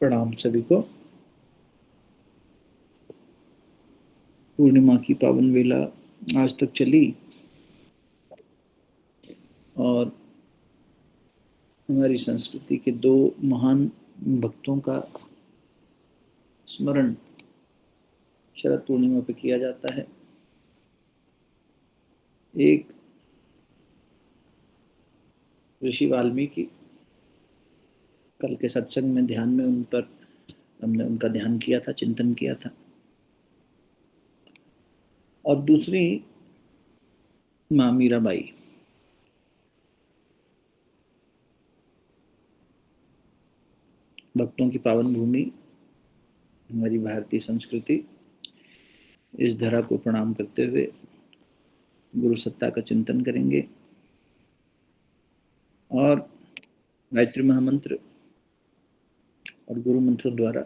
प्रणाम सभी को। पूर्णिमा की पावन वेला आज तक चली और हमारी संस्कृति के दो महान भक्तों का स्मरण शरद पूर्णिमा पे किया जाता है। एक ऋषि वाल्मीकि, कल के सत्संग में ध्यान में उन पर हमने उनका ध्यान किया था, चिंतन किया था। और दूसरी माँ मीराबाई। भक्तों की पावन भूमि हमारी भारतीय संस्कृति, इस धरा को प्रणाम करते हुए गुरु सत्ता का चिंतन करेंगे और गायत्री महामंत्र और गुरु मंत्रों द्वारा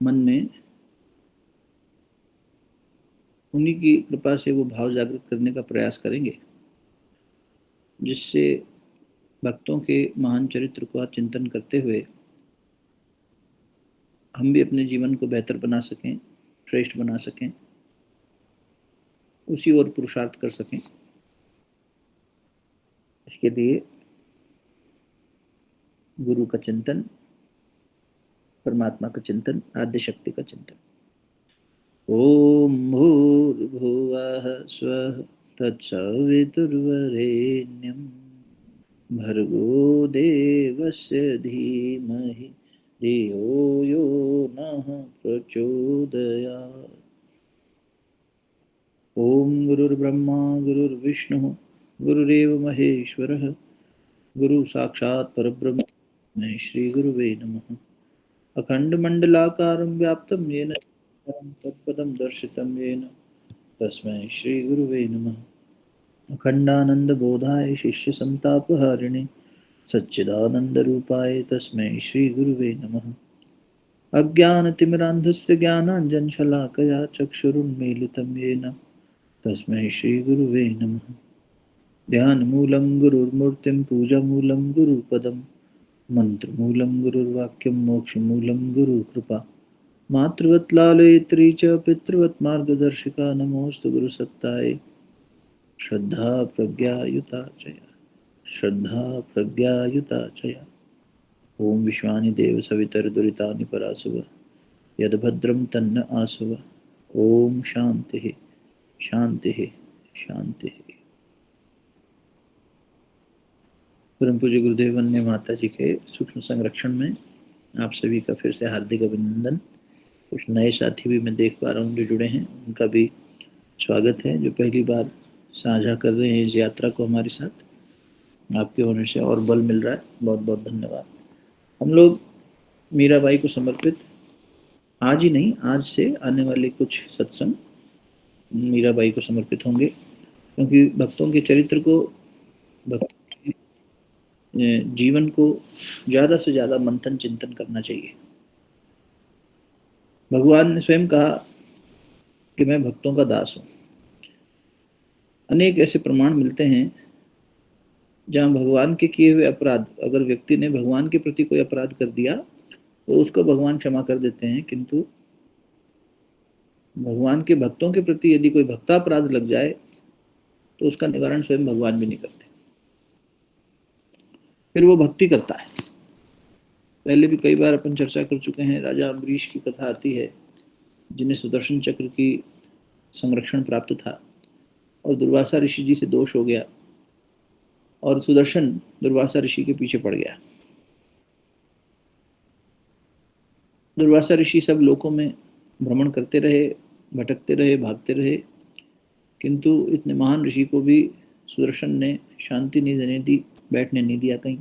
मन में उन्हीं की कृपा से वो भाव जागृत करने का प्रयास करेंगे, जिससे भक्तों के महान चरित्र को चिंतन करते हुए हम भी अपने जीवन को बेहतर बना सकें, श्रेष्ठ बना सकें, उसी ओर पुरुषार्थ कर सकें। इसके लिए गुरु का चिंतन, परमात्मा का चिंतन, आद्य शक्ति का चिंतन। ओम भूर्भुवः स्वः तत्सवितुर्वरेण्यं भर्गो देवस्य धीमहि धियो यो नः प्रचोदयात्। ओम गुरुर्ब्रह्मा गुरुर्विष्णु गुरुरेव महेश्वरः गुरु साक्षात् परब्रह्म श्री गुरुवे नमः। अखण्डमण्डलाकारं व्याप्तं येन तत्पदं दर्शितं येन तस्मै श्री गुरुवे नमः। अखण्डानन्दबोधाय शिष्यसन्तापहारिणे सच्चिदानन्दरूपाय तस्मै श्री गुरुवे नमः। अज्ञानतिमिरान्धस्य ज्ञानाञ्जनशलाकया चक्षुरुन्मीलितं येन तस्मै श्री गुरुवे नमः। ध्यानमूलं गुरुर्मूर्तिं पूजामूलं गुरुपदं मन्त्रमूलं गुरुर्वाक्यं मोक्षमूलं गुरुकृपा। मातृवत् लालयित्री च पितृवत् मार्गदर्शिका नमोऽस्तु गुरुसत्तायै। श्रद्धा प्रज्ञायुता चया, श्रद्धा प्रज्ञायुता चया। ओम विश्वानि देव सवितर्दुरितानि परासुव यद्भद्रं तन्न आसुव। ओम शांति शांति शांति। परम पूज्य गुरुदेव वंदे माता जी के सूक्ष्म संरक्षण में आप सभी का फिर से हार्दिक अभिनंदन। कुछ नए साथी भी मैं देख पा रहा हूँ जो जुड़े हैं, उनका भी स्वागत है। जो पहली बार साझा कर रहे हैं इस यात्रा को हमारे साथ, आपके होने से और बल मिल रहा है, बहुत बहुत धन्यवाद। हम लोग मीराबाई को समर्पित आज ही नहीं, आज से आने वाले कुछ सत्संग मीराबाई को समर्पित होंगे, क्योंकि भक्तों के चरित्र को, भक्तों के जीवन को ज़्यादा से ज़्यादा मंथन चिंतन करना चाहिए। भगवान ने स्वयं कहा कि मैं भक्तों का दास हूँ। अनेक ऐसे प्रमाण मिलते हैं जहाँ भगवान के किए हुए अपराध, अगर व्यक्ति ने भगवान के प्रति कोई अपराध कर दिया तो उसको भगवान क्षमा कर देते हैं, किंतु भगवान के भक्तों के प्रति यदि कोई भक्तापराध लग जाए तो उसका निवारण स्वयं भगवान भी नहीं करते, फिर वो भक्ति करता है। पहले भी कई बार अपन चर्चा कर चुके हैं, राजा अम्बरीश की कथा आती है, जिन्हें सुदर्शन चक्र की संरक्षण प्राप्त था और दुर्वासा ऋषि जी से दोष हो गया और सुदर्शन दुर्वासा ऋषि के पीछे पड़ गया। दुर्वासा ऋषि सब लोकों में भ्रमण करते रहे, भटकते रहे, भागते रहे, किंतु इतने महान ऋषि को भी सुदर्शन ने शांति नहीं देने दी, बैठने नहीं दिया कहीं।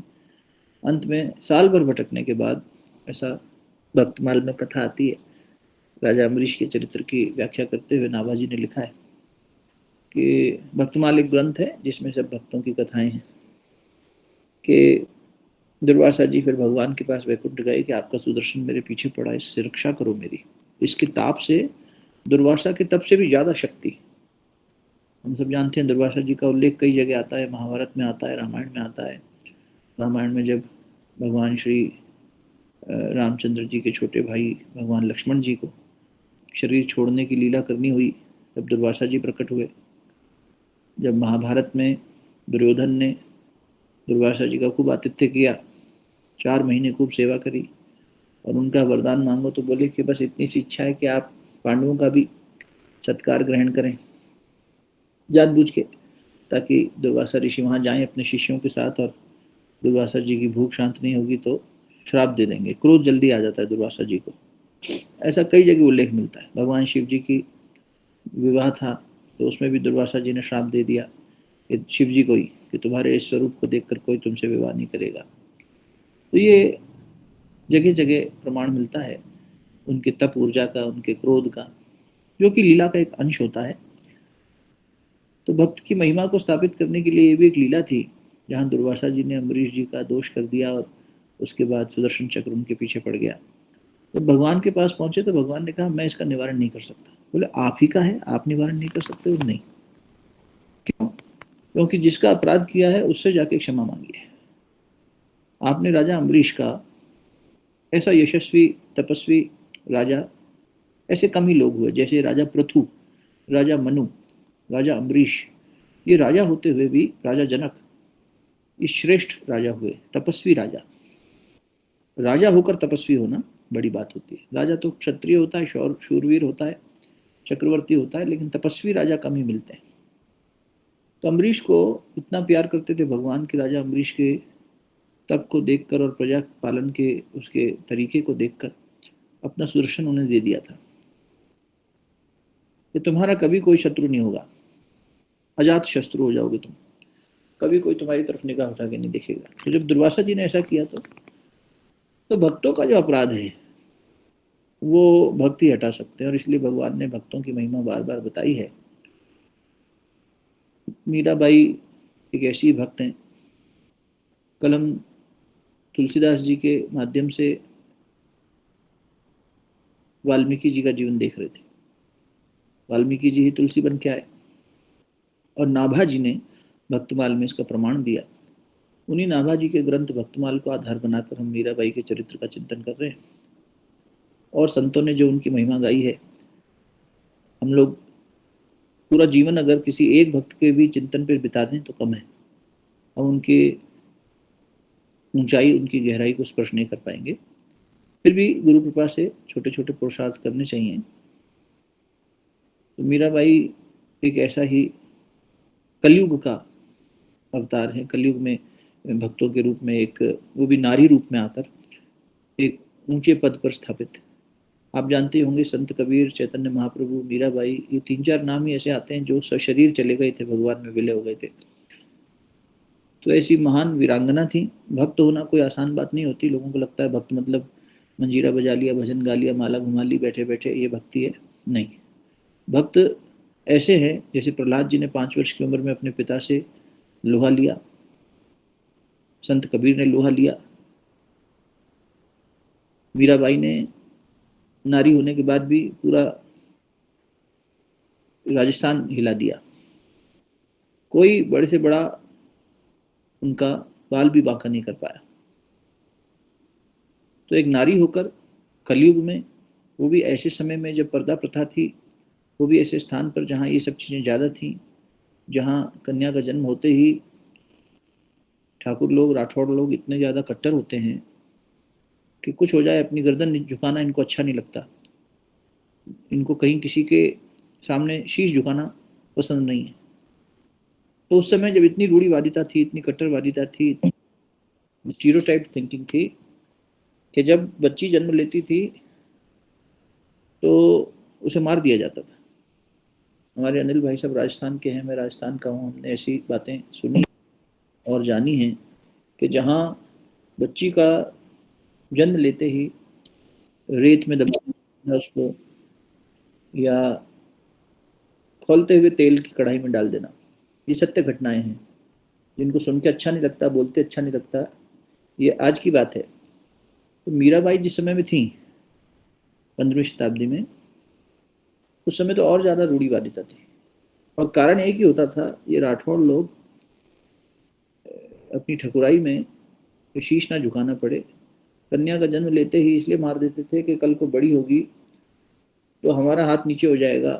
अंत में साल भर भटकने के बाद, ऐसा भक्तमाल में कथा आती है, राजा अम्बरीश के चरित्र की व्याख्या करते हुए नाभाजी ने लिखा है कि भक्तमाल एक ग्रंथ है जिसमें सब भक्तों की कथाएं हैं, कि दुर्वासा जी फिर भगवान के पास वैकुंठ गए कि आपका सुदर्शन मेरे पीछे पड़ा, इससे रक्षा करो मेरी। इसके ताप से, दुर्वासा के तप से भी ज्यादा शक्ति, हम सब जानते हैं, दुर्वासा जी का उल्लेख कई जगह आता है, महाभारत में आता है, रामायण में आता है, रामायण में जब भगवान श्री रामचंद्र जी के छोटे भाई भगवान लक्ष्मण जी को शरीर छोड़ने की लीला करनी हुई, तब दुर्वासा जी प्रकट हुए। जब महाभारत में दुर्योधन ने दुर्वासा जी का खूब आतिथ्य किया, 4 महीने खूब सेवा करी और उनका वरदान मांगो, तो बोले कि बस इतनी सी इच्छा है कि आप पांडवों का भी सत्कार ग्रहण करें जानबूझ के, ताकि दुर्वासा ऋषि वहाँ जाएं अपने शिष्यों के साथ, और दुर्वासा जी की भूख शांत नहीं होगी तो श्राप दे देंगे। क्रोध जल्दी आ जाता है दुर्वासा जी को। ऐसा कई जगह उल्लेख मिलता है। भगवान शिव जी की विवाह था तो उसमें भी दुर्वासा जी ने श्राप दे दिया कि शिव जी को ही, कि तुम्हारे इस स्वरूप को देखकर कोई तुमसे विवाह नहीं करेगा। तो ये जगह जगह प्रमाण मिलता है उनके तप ऊर्जा का, उनके क्रोध का, जो कि लीला का एक अंश होता है। तो भक्त की महिमा को स्थापित करने के लिए ये भी एक लीला थी, जहाँ दुर्वासा जी ने अम्बरीश जी का दोष कर दिया और उसके बाद सुदर्शन चक्र उनके पीछे पड़ गया। तो भगवान के पास पहुंचे तो भगवान ने कहा मैं इसका निवारण नहीं कर सकता। बोले आप ही का है, आप निवारण नहीं कर सकते हो? नहीं। क्यों? क्योंकि जिसका अपराध किया है उससे जाके क्षमा मांगी है। आपने राजा अम्बरीश का, ऐसा यशस्वी तपस्वी राजा ऐसे कम ही लोग हुए, जैसे राजा पृथु, राजा मनु, राजा अम्बरीश, ये राजा होते हुए भी, राजा जनक, ये श्रेष्ठ राजा हुए, तपस्वी राजा। राजा होकर तपस्वी होना बड़ी बात होती है। राजा तो क्षत्रिय होता है, शूरवीर होता है, चक्रवर्ती होता है, लेकिन तपस्वी राजा कम ही मिलते हैं। तो अम्बरीश को इतना प्यार करते थे भगवान के राजा अम्बरीश के तप को देखकर और प्रजा पालन के उसके तरीके को देखकर अपना सुदर्शन उन्हें दे दिया था कि तुम्हारा कभी कोई शत्रु नहीं होगा, अजात शत्रु हो जाओगे तुम, कभी कोई तुम्हारी तरफ निगाह उठा के नहीं देखेगा। तो जब दुर्वासा जी ने ऐसा किया तो भक्तों का जो अपराध है वो भक्ति हटा सकते हैं, और इसलिए भगवान ने भक्तों की महिमा बार बार बताई है। मीराबाई एक ऐसी भक्त हैं, कल हम तुलसीदास जी के माध्यम से वाल्मीकि जी का जीवन देख रहे थे। वाल्मीकि जी ही तुलसी बन के आए, और नाभा जी ने भक्तमाल में इसका प्रमाण दिया। उन्हीं नाभा जी के ग्रंथ भक्तमाल को आधार बनाकर हम मीराबाई के चरित्र का चिंतन कर रहे हैं, और संतों ने जो उनकी महिमा गाई है, हम लोग पूरा जीवन अगर किसी एक भक्त के भी चिंतन पर बिता दें तो कम है। हम उनकी ऊंचाई, उनकी गहराई को स्पर्श नहीं कर पाएंगे। फिर भी गुरु कृपा से छोटे छोटे पुरुषार्थ करने चाहिए। तो मीराबाई एक ऐसा ही कलयुग का अवतार है। कलयुग में भक्तों के रूप में एक, वो भी नारी रूप में आकर एक ऊंचे पद पर स्थापित। आप जानते होंगे संत कबीर, चैतन्य महाप्रभु, मीराबाई, ये 3-4 नाम ही ऐसे आते हैं जो सशरीर चले गए थे, भगवान में विलय हो गए थे। तो ऐसी महान वीरांगना थी। भक्त होना कोई आसान बात नहीं होती। लोगों को लगता है भक्त मतलब मंजीरा बजा लिया, भजन गा लिया, माला घुमा ली, बैठे बैठे ये भक्ति है। नहीं, भक्त ऐसे है जैसे प्रहलाद जी ने 5 वर्ष की उम्र में अपने पिता से लोहा लिया, संत कबीर ने लोहा लिया, मीराबाई ने नारी होने के बाद भी पूरा राजस्थान हिला दिया। कोई बड़े से बड़ा उनका बाल भी बांका नहीं कर पाया। तो एक नारी होकर कलयुग में, वो भी ऐसे समय में जब पर्दा प्रथा थी, वो भी ऐसे स्थान पर जहाँ ये सब चीज़ें ज़्यादा थी, जहाँ कन्या का जन्म होते ही ठाकुर लोग, राठौड़ लोग इतने ज़्यादा कट्टर होते हैं कि कुछ हो जाए अपनी गर्दन झुकाना इनको अच्छा नहीं लगता। इनको कहीं किसी के सामने शीश झुकाना पसंद नहीं है। तो उस समय जब इतनी रूढ़िवादिता थी, इतनी कट्टरवादिता थी, स्टीरियोटाइप थिंकिंग थी, कि जब बच्ची जन्म लेती थी तो उसे मार दिया जाता था। हमारे अनिल भाई साहब राजस्थान के हैं, मैं राजस्थान का हूँ, हमने ऐसी बातें सुनी और जानी हैं कि जहाँ बच्ची का जन्म लेते ही रेत में दबा देना उसको, या खोलते हुए तेल की कढ़ाई में डाल देना, ये सत्य घटनाएं हैं जिनको सुन के अच्छा नहीं लगता, बोलते अच्छा नहीं लगता। ये आज की बात है। तो मीराबाई जिस समय में थी 15वीं शताब्दी में, उस समय तो और ज़्यादा रूढ़िवादिता थी। और कारण एक ही होता था, ये राठौड़ लोग अपनी ठकुराई में कि शीश ना झुकाना पड़े। कन्या का जन्म लेते ही इसलिए मार देते थे कि कल को बड़ी होगी तो हमारा हाथ नीचे हो जाएगा,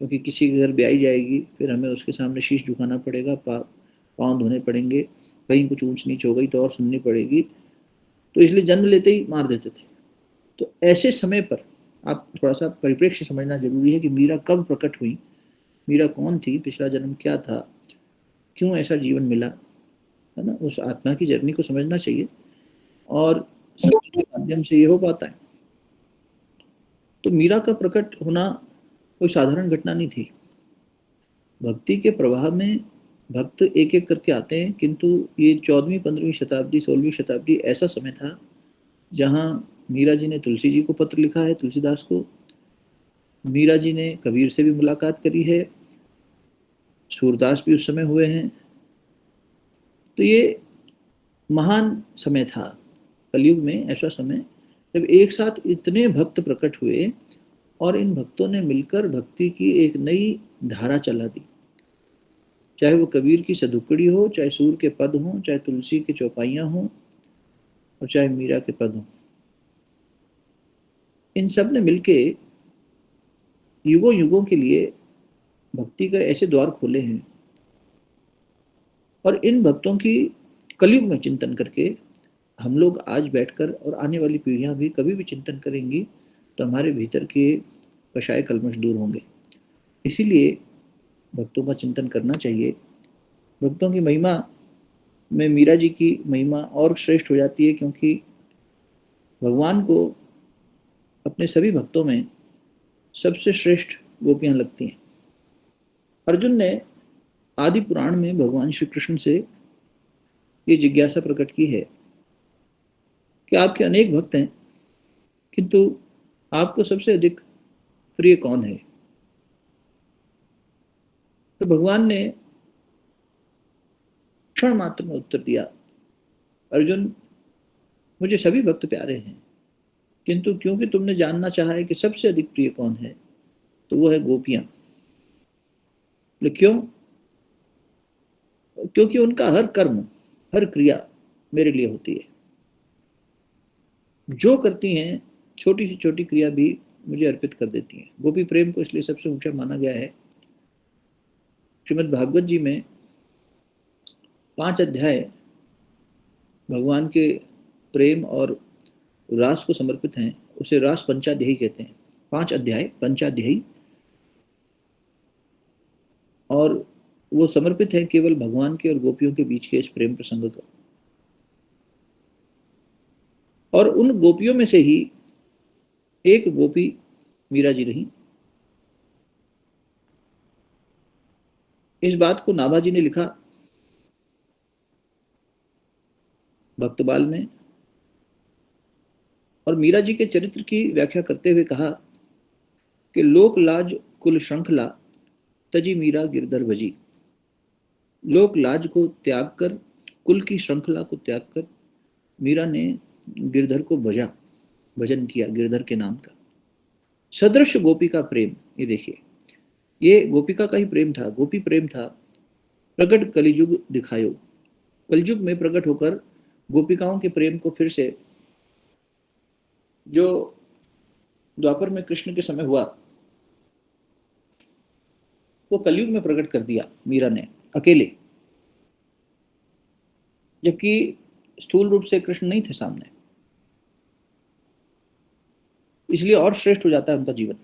क्योंकि किसी के घर ब्याई जाएगी, फिर हमें उसके सामने शीश झुकाना पड़ेगा, पाँव धोने पड़ेंगे, कहीं कुछ ऊंच नीच हो गई तो और सुननी पड़ेगी, तो इसलिए जन्म लेते ही मार देते थे। तो ऐसे समय पर आप थोड़ा सा परिप्रेक्ष्य समझना जरूरी है कि मीरा कब प्रकट हुई, मीरा कौन थी, पिछला जन्म क्या था, क्यों ऐसा जीवन मिला, है ना। उस आत्मा की जर्नी को समझना चाहिए और सत्य के माध्यम से ये हो पाता है। तो मीरा का प्रकट होना कोई साधारण घटना नहीं थी। भक्ति के प्रवाह में भक्त एक एक करके आते हैं, किंतु ये 14वीं 15वीं शताब्दी 16वीं शताब्दी ऐसा समय था जहाँ मीरा जी ने तुलसी जी को पत्र लिखा है, तुलसीदास को। मीरा जी ने कबीर से भी मुलाकात करी है, सूरदास भी उस समय हुए हैं। तो ये महान समय था कलयुग में, ऐसा समय जब एक साथ इतने भक्त प्रकट हुए और इन भक्तों ने मिलकर भक्ति की एक नई धारा चला दी। चाहे वो कबीर की सदुकड़ी हो, चाहे सूर के पद हों, चाहे तुलसी के चौपाइयाँ हों, और चाहे मीरा के पद हों, इन सब ने मिलके युगों युगों के लिए भक्ति के ऐसे द्वार खोले हैं। और इन भक्तों की कलयुग में चिंतन करके हम लोग आज बैठकर और आने वाली पीढ़ियां भी कभी भी चिंतन करेंगी तो हमारे भीतर के कषाय कल्मश दूर होंगे। इसीलिए भक्तों का चिंतन करना चाहिए। भक्तों की महिमा में मीरा जी की महिमा और श्रेष्ठ हो जाती है, क्योंकि भगवान को अपने सभी भक्तों में सबसे श्रेष्ठ गोपियां लगती हैं। अर्जुन ने आदि पुराण में भगवान श्री कृष्ण से ये जिज्ञासा प्रकट की है कि आपके अनेक भक्त हैं, किंतु आपको सबसे अधिक प्रिय कौन है। तो भगवान ने क्षण मात्र में उत्तर दिया, अर्जुन मुझे सभी भक्त प्यारे हैं, किंतु क्योंकि तुमने जानना चाहा है कि सबसे अधिक प्रिय कौन है, तो वो है गोपियां। क्यों? क्योंकि उनका हर कर्म, हर क्रिया मेरे लिए होती है। जो करती हैं छोटी से छोटी क्रिया भी मुझे अर्पित कर देती हैं। गोपी प्रेम को इसलिए सबसे ऊंचा माना गया है। श्रीमद् भागवत जी में 5 अध्याय भगवान के प्रेम और रास को समर्पित हैं। उसे रास पंचाध्यायी कहते हैं। 5 अध्याय पंचाध्यायी, और वो समर्पित है केवल भगवान के और गोपियों के बीच के इस प्रेम प्रसंग को। और उन गोपियों में से ही एक गोपी मीरा जी रही। इस बात को नाभाजी ने लिखा भक्तबाल में, और मीरा जी के चरित्र की व्याख्या करते हुए कहा कि लोक लाज कुल श्रृंखला तजी मीरा गिरधर भजी। लोक लाज को त्याग कर, कुल की श्रृंखला को त्याग कर मीरा ने गिरधर को भजा, भजन किया गिरधर के नाम का। सदृश गोपी का प्रेम, ये देखिए, ये गोपिका का ही प्रेम था, गोपी प्रेम था। प्रकट कलिजुग दिखायो, कलयुग में प्रकट होकर गोपिकाओं के प्रेम को फिर से, जो द्वापर में कृष्ण के समय हुआ, वो कलयुग में प्रकट कर दिया मीरा ने अकेले, जबकि स्थूल रूप से कृष्ण नहीं थे सामने। इसलिए और श्रेष्ठ हो जाता है उनका जीवन।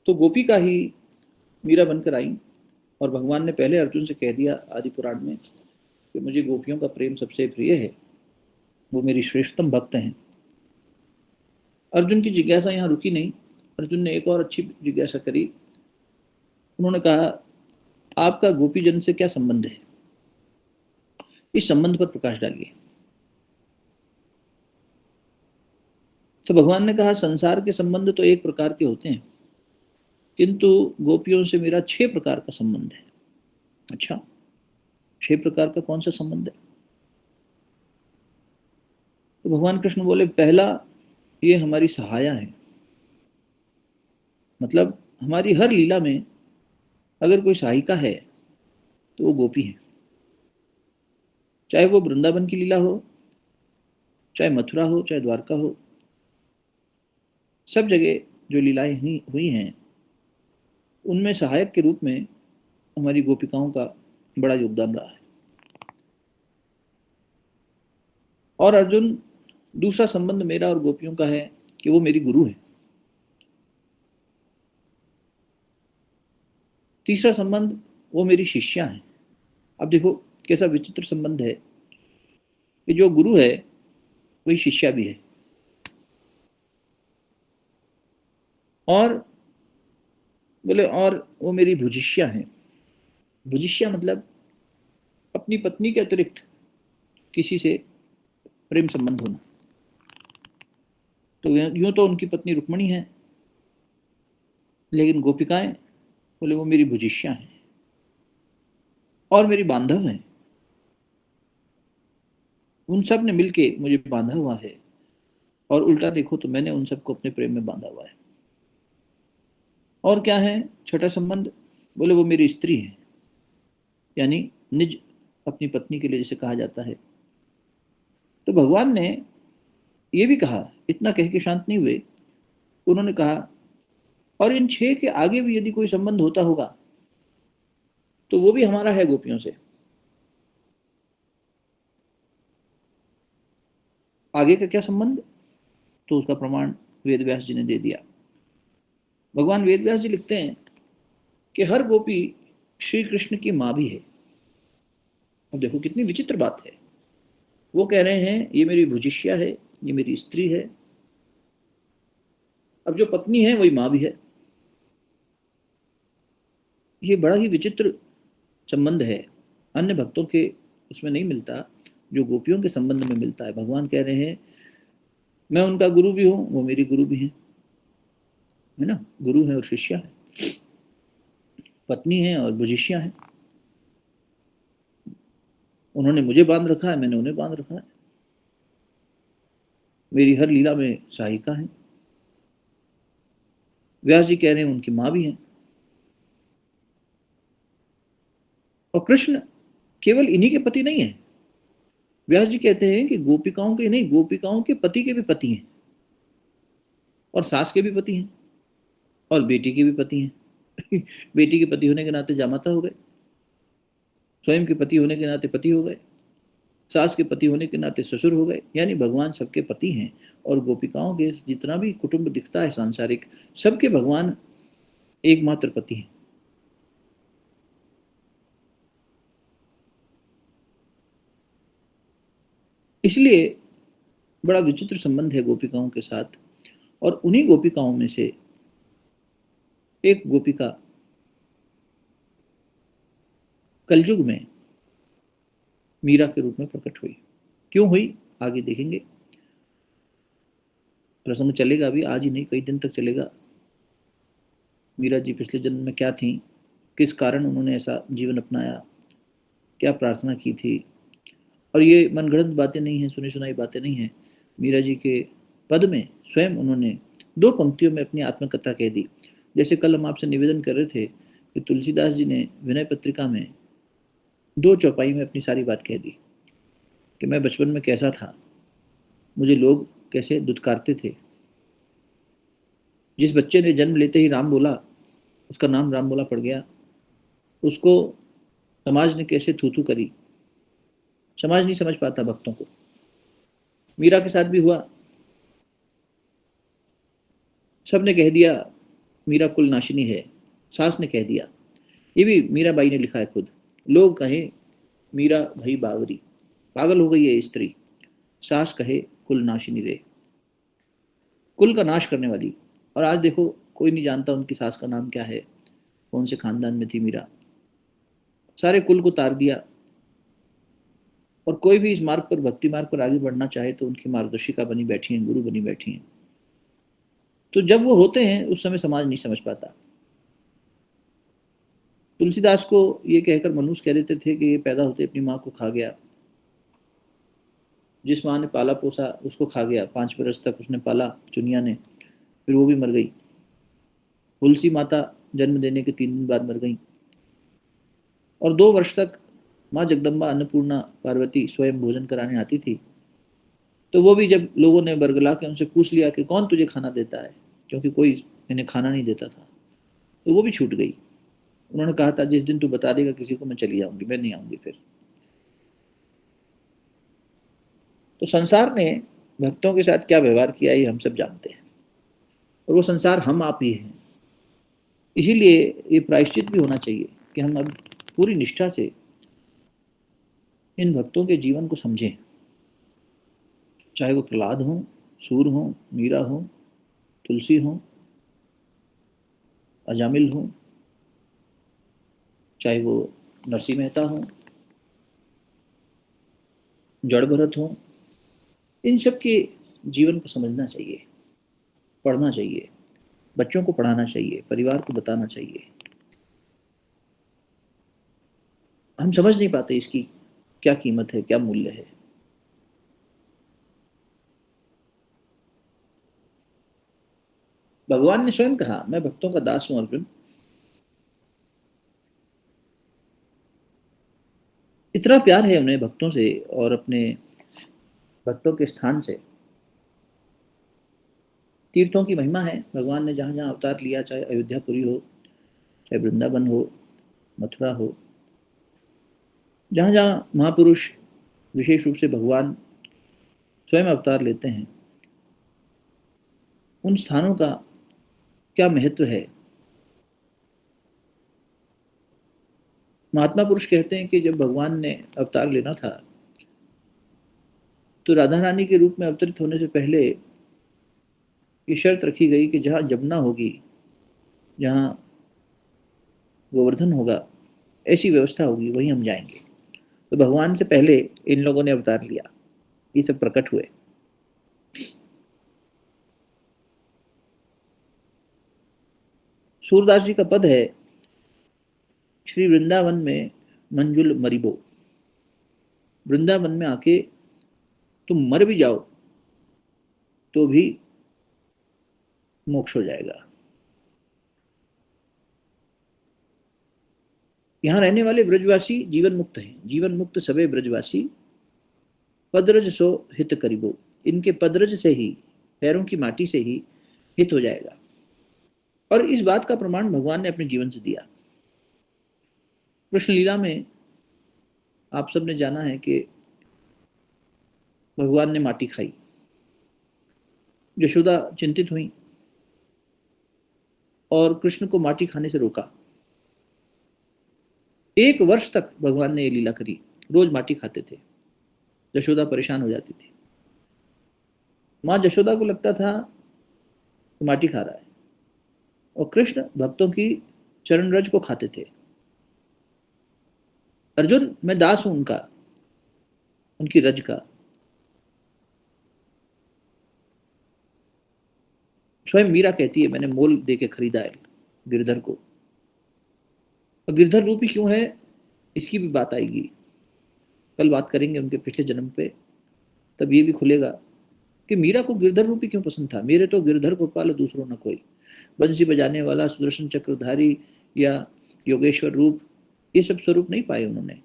तो गोपी का ही मीरा बनकर आई, और भगवान ने पहले अर्जुन से कह दिया आदि पुराण में कि मुझे गोपियों का प्रेम सबसे प्रिय है, वो मेरी श्रेष्ठतम भक्त हैं। अर्जुन की जिज्ञासा यहाँ रुकी नहीं। अर्जुन ने एक और अच्छी जिज्ञासा करी। उन्होंने कहा, आपका गोपीजन से क्या संबंध है, इस संबंध पर प्रकाश डालिए। तो भगवान ने कहा, संसार के संबंध तो एक प्रकार के होते हैं, किंतु गोपियों से मेरा 6 प्रकार का संबंध है। अच्छा, 6 प्रकार का कौन सा संबंध है? तो भगवान कृष्ण बोले, पहला, ये हमारी सहाया है। मतलब हमारी हर लीला में अगर कोई सहायिका है तो वो गोपी है। चाहे वो वृंदावन की लीला हो, चाहे मथुरा हो, चाहे द्वारका हो, सब जगह जो लीलाएं हुई हैं, उनमें सहायक के रूप में हमारी गोपिकाओं का बड़ा योगदान रहा है। और अर्जुन, दूसरा संबंध मेरा और गोपियों का है कि वो मेरी गुरु है। तीसरा संबंध, वो मेरी शिष्या है। अब देखो कैसा विचित्र संबंध है कि जो गुरु है वही शिष्या भी है। और बोले और वो मेरी भुजिष्या है। भुजिष्या मतलब अपनी पत्नी के अतिरिक्त किसी से प्रेम संबंध होना। तो यूं तो उनकी पत्नी रुक्मणी है, लेकिन गोपिकाएं बोले वो मेरी भुजिष्या हैं और मेरी बांधव हैं। उन सब ने मिलके मुझे बांधा हुआ है, और उल्टा देखो तो मैंने उन सबको अपने प्रेम में बांधा हुआ है। और क्या है छठा संबंध? बोले वो मेरी स्त्री है, यानी निज अपनी पत्नी के लिए जैसे कहा जाता है। तो भगवान ने ये भी कहा, इतना कह के शांत नहीं हुए। उन्होंने कहा और इन छह के आगे भी यदि कोई संबंध होता होगा तो वो भी हमारा है गोपियों से। आगे का क्या संबंध? तो उसका प्रमाण वेद व्यास जी ने दे दिया। भगवान वेद व्यास जी लिखते हैं कि हर गोपी श्री कृष्ण की माँ भी है। अब देखो कितनी विचित्र बात है। वो कह रहे हैं ये मेरी भुजिष्या है, ये मेरी स्त्री है। अब जो पत्नी है वही माँ भी है। ये बड़ा ही विचित्र संबंध है, अन्य भक्तों के उसमें नहीं मिलता जो गोपियों के संबंध में मिलता है। भगवान कह रहे हैं मैं उनका गुरु भी हूं, वो मेरी गुरु भी है ना। गुरु है और शिष्या है, पत्नी है और भुजिष्या है। उन्होंने मुझे बांध रखा है, मैंने उन्हें बांध रखा है। मेरी हर लीला में सहायिका है। व्यास जी कह रहे हैं उनकी माँ भी है। और कृष्ण केवल इन्हीं के पति नहीं है। व्यास जी कहते हैं कि गोपिकाओं के नहीं, गोपिकाओं के पति के भी पति हैं, और सास के भी पति हैं, और बेटी के भी पति हैं। बेटी के पति होने के नाते जामाता हो गए, स्वयं के पति होने के नाते पति हो गए, सास के पति होने के नाते ससुर हो गए। यानी भगवान सबके पति हैं। और गोपिकाओं के जितना भी कुटुंब दिखता है सांसारिक, सबके भगवान एकमात्र पति हैं। इसलिए बड़ा विचित्र संबंध है गोपिकाओं के साथ। और उन्हीं गोपिकाओं में से एक गोपिका कलयुग में मीरा के रूप में प्रकट हुई। क्यों हुई आगे देखेंगे। प्रसंग चलेगा अभी, आज ही नहीं कई दिन तक चलेगा। मीरा जी पिछले जन्म में क्या थी, किस कारण उन्होंने ऐसा जीवन अपनाया, क्या प्रार्थना की थी। और ये मनगढ़ंत बातें नहीं हैं, सुनी सुनाई बातें नहीं हैं। मीरा जी के पद में स्वयं उन्होंने दो पंक्तियों में अपनी आत्मकथा कह दी। जैसे कल हम आपसे निवेदन कर रहे थे कि तुलसीदास जी ने विनय पत्रिका में दो चौपाई में अपनी सारी बात कह दी कि मैं बचपन में कैसा था, मुझे लोग कैसे दुत्कारते थे। जिस बच्चे ने जन्म लेते ही राम बोला, उसका नाम राम बोला पड़ गया, उसको समाज ने कैसे थू थू करी। समाज नहीं समझ पाता भक्तों को। मीरा के साथ भी हुआ। सबने कह दिया मीरा कुल नाशिनी है। सास ने कह दिया, ये भी मीरा बाई ने लिखा है खुद, लोग कहे मीरा भई बावरी, पागल हो गई है स्त्री। सास कहे कुल नाशिनी रे, कुल का नाश करने वाली। और आज देखो कोई नहीं जानता उनकी सास का नाम क्या है, कौन से खानदान में थी मीरा। सारे कुल को तार दिया। और कोई भी इस मार्ग पर, भक्ति मार्ग पर आगे बढ़ना चाहे तो उनकी मार्गदर्शिका बनी बैठी हैं, गुरु बनी बैठी हैं। तो जब वो होते हैं उस समय समाज नहीं समझ पाता। तुलसीदास को ये कहकर मनुष्य कह देते थे कि ये पैदा होते अपनी माँ को खा गया। जिस माँ ने पाला पोसा उसको खा गया, 5 बरस तक उसने पाला चुनिया ने, फिर वो भी मर गई। तुलसी माता जन्म देने के 3 दिन बाद मर गई। और 2 वर्ष तक माँ जगदम्बा अन्नपूर्णा पार्वती स्वयं भोजन कराने आती थी। तो वो भी जब लोगों ने बरगला के उनसे पूछ लिया कि कौन तुझे खाना देता है, क्योंकि कोई इन्हें खाना नहीं देता था, तो वो भी छूट गई। उन्होंने कहा था जिस दिन तू बता देगा किसी को, मैं चली जाऊंगी, मैं नहीं आऊंगी फिर। तो संसार ने भक्तों के साथ क्या व्यवहार किया ये हम सब जानते हैं, और वो संसार हम आप ही हैं। इसीलिए ये प्रायश्चित भी होना चाहिए कि हम अब पूरी निष्ठा से इन भक्तों के जीवन को समझें, चाहे वो प्रहलाद हो, सूर हो, मीरा हो, तुलसी हो, अजामिल हो, चाहे वो नरसिंह मेहता हो, जड़ भरत हो। इन सब के जीवन को समझना चाहिए, पढ़ना चाहिए, बच्चों को पढ़ाना चाहिए, परिवार को बताना चाहिए। हम समझ नहीं पाते इसकी क्या कीमत है, क्या मूल्य है। भगवान ने स्वयं कहा, मैं भक्तों का दास हूं अर्जुन। इतना प्यार है उन्हें भक्तों से और अपने भक्तों के स्थान से। तीर्थों की महिमा है, भगवान ने जहाँ जहाँ अवतार लिया, चाहे अयोध्यापुरी हो, चाहे वृंदावन हो, मथुरा हो, जहाँ जहाँ महापुरुष विशेष रूप से भगवान स्वयं अवतार लेते हैं, उन स्थानों का क्या महत्व है। महात्मा पुरुष कहते हैं कि जब भगवान ने अवतार लेना था, तो राधा रानी के रूप में अवतरित होने से पहले ये शर्त रखी गई कि जहाँ जमुना होगी, जहाँ गोवर्धन होगा, ऐसी व्यवस्था होगी, वहीं हम जाएंगे। तो भगवान से पहले इन लोगों ने अवतार लिया, ये सब प्रकट हुए। सूरदास जी का पद है, श्री वृंदावन में मंजुल मरिबो। वृंदावन में आके तुम मर भी जाओ तो भी मोक्ष हो जाएगा। यहाँ रहने वाले ब्रजवासी जीवन मुक्त हैं, जीवन मुक्त सबे ब्रजवासी, पदरज सो हित करिबो। इनके पदरज से ही, पैरों की माटी से ही हित हो जाएगा। और इस बात का प्रमाण भगवान ने अपने जीवन से दिया। कृष्ण लीला में आप सबने जाना है कि भगवान ने माटी खाई, यशोदा चिंतित हुई और कृष्ण को माटी खाने से रोका। 1 वर्ष तक भगवान ने ये लीला करी, रोज माटी खाते थे। यशोदा परेशान हो जाती थी। माँ यशोदा को लगता था कि माटी खा रहा है, और कृष्ण भक्तों की चरण रज को खाते थे। अर्जुन, मैं दास हूं उनका, उनकी रज का। स्वयं मीरा कहती है, मैंने मोल दे के खरीदा है गिरधर को। और गिरधर रूपी क्यों है, इसकी भी बात आएगी, कल बात करेंगे उनके पिछले जन्म पे। तब ये भी खुलेगा कि मीरा को गिरधर रूपी क्यों पसंद था। मेरे तो गिरधर को पाल दूसरों न कोई, बंसी बजाने वाला, सुदर्शन चक्रधारी या योगेश्वर रूप, ये सब स्वरूप नहीं पाए उन्होंने,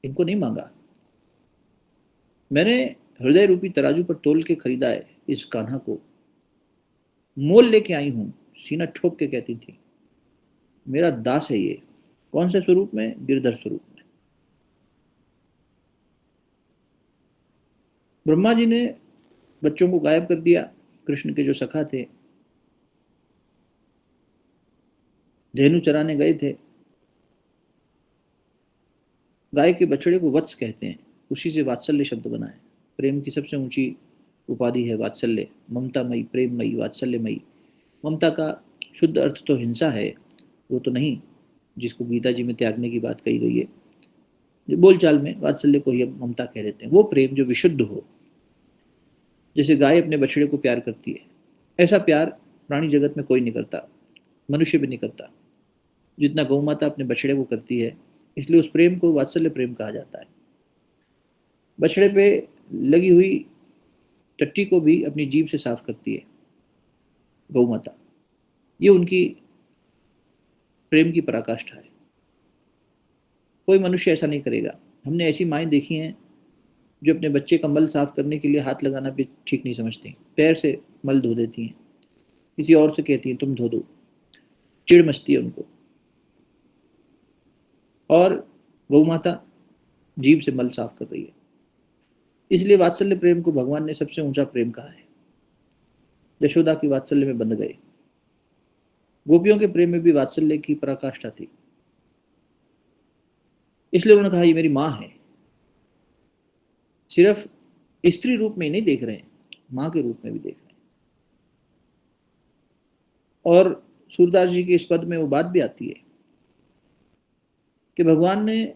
इनको नहीं मांगा। मैंने हृदय रूपी तराजू पर तोल के खरीदा है इस कान्हा को, मोल लेके आई हूं। सीना ठोक के कहती थी, मेरा दास है ये। कौन से स्वरूप में? गिरधर स्वरूप में। ब्रह्मा जी ने बच्चों को गायब कर दिया। कृष्ण के जो सखा थे, धेनु चराने गए थे। गाय के बछड़े को वत्स कहते हैं, उसी से वात्सल्य शब्द बना है। प्रेम की सबसे ऊंची उपाधि है वात्सल्य, ममतामयी, प्रेममयी, वात्सल्यमयी। ममता का शुद्ध अर्थ तो हिंसा है, वो तो नहीं जिसको गीता जी में त्यागने की बात कही गई है। बोलचाल में वात्सल्य को ही हम ममता कह देते हैं। वो प्रेम जो विशुद्ध हो, जैसे गाय अपने बछड़े को प्यार करती है, ऐसा प्यार प्राणी जगत में कोई नहीं करता, मनुष्य भी नहीं करता जितना गौ माता अपने बछड़े को करती है। इसलिए उस प्रेम को वात्सल्य प्रेम कहा जाता है। बछड़े पे लगी हुई टट्टी को भी अपनी जीभ से साफ करती है गौ माता। ये उनकी प्रेम की पराकाष्ठा है। कोई मनुष्य ऐसा नहीं करेगा। हमने ऐसी माएँ देखी हैं जो अपने बच्चे का मल साफ करने के लिए हाथ लगाना भी ठीक नहीं समझती, पैर से मल धो देती हैं, किसी और से कहती हैं तुम धो दो, चिढ़ मचती है उनको। और गौ माता जीभ से मल साफ कर रही है। इसलिए वात्सल्य प्रेम को भगवान ने सबसे ऊंचा प्रेम कहा है। यशोदा की वात्सल्य में बंध गए। गोपियों के प्रेम में भी वात्सल्य की पराकाष्ठा थी, इसलिए उन्होंने कहा ये मेरी माँ है। सिर्फ स्त्री रूप में ही नहीं देख रहे हैं, माँ के रूप में भी देख रहे हैं। और सूरदास जी के इस पद में वो बात भी आती है कि भगवान ने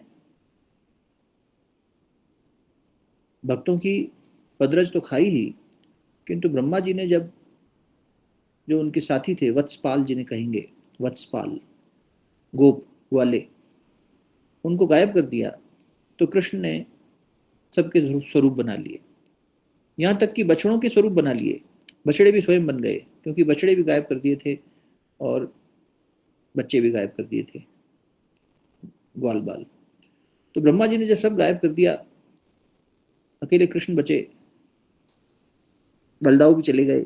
भक्तों की पदरज तो खाई ही, किंतु ब्रह्मा जी ने जब, जो उनके साथी थे वत्सपाल जिन्हें कहेंगे, वत्सपाल गोप वाले, उनको गायब कर दिया, तो कृष्ण ने सबके स्वरूप बना लिए। यहाँ तक कि बछड़ों के स्वरूप बना लिए, बछड़े भी स्वयं बन गए, क्योंकि बछड़े भी गायब कर दिए थे और बच्चे भी गायब कर दिए थे, ग्वाल बाल। तो ब्रह्मा जी ने जब सब गायब कर दिया, अकेले कृष्ण बचे, बलदाऊ भी चले गए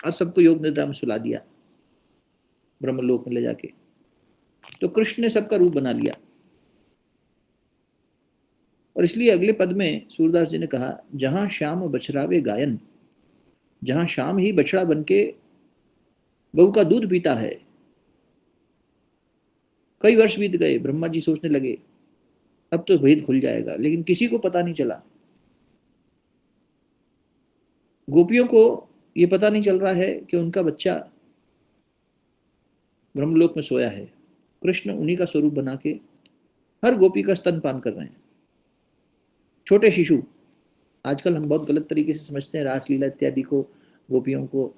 और सबको योग निद्रा में सुला दिया ब्रह्मलोक में ले जाके। तो कृष्ण ने सबका रूप बना लिया। और इसलिए अगले पद में सूरदास जी ने कहा, जहां श्याम बछरावे गायन, जहां श्याम ही बछड़ा बनके गऊ का दूध पीता है। कई वर्ष बीत गए, ब्रह्मा जी सोचने लगे अब तो भेद खुल जाएगा, लेकिन किसी को पता नहीं चला। गोपियों को ये पता नहीं चल रहा है कि उनका बच्चा ब्रह्मलोक में सोया है। कृष्ण उन्हीं का स्वरूप बना के हर गोपी का स्तनपान कर रहे हैं। छोटे शिशु, आजकल हम बहुत गलत तरीके से समझते हैं रासलीला इत्यादि को, गोपियों को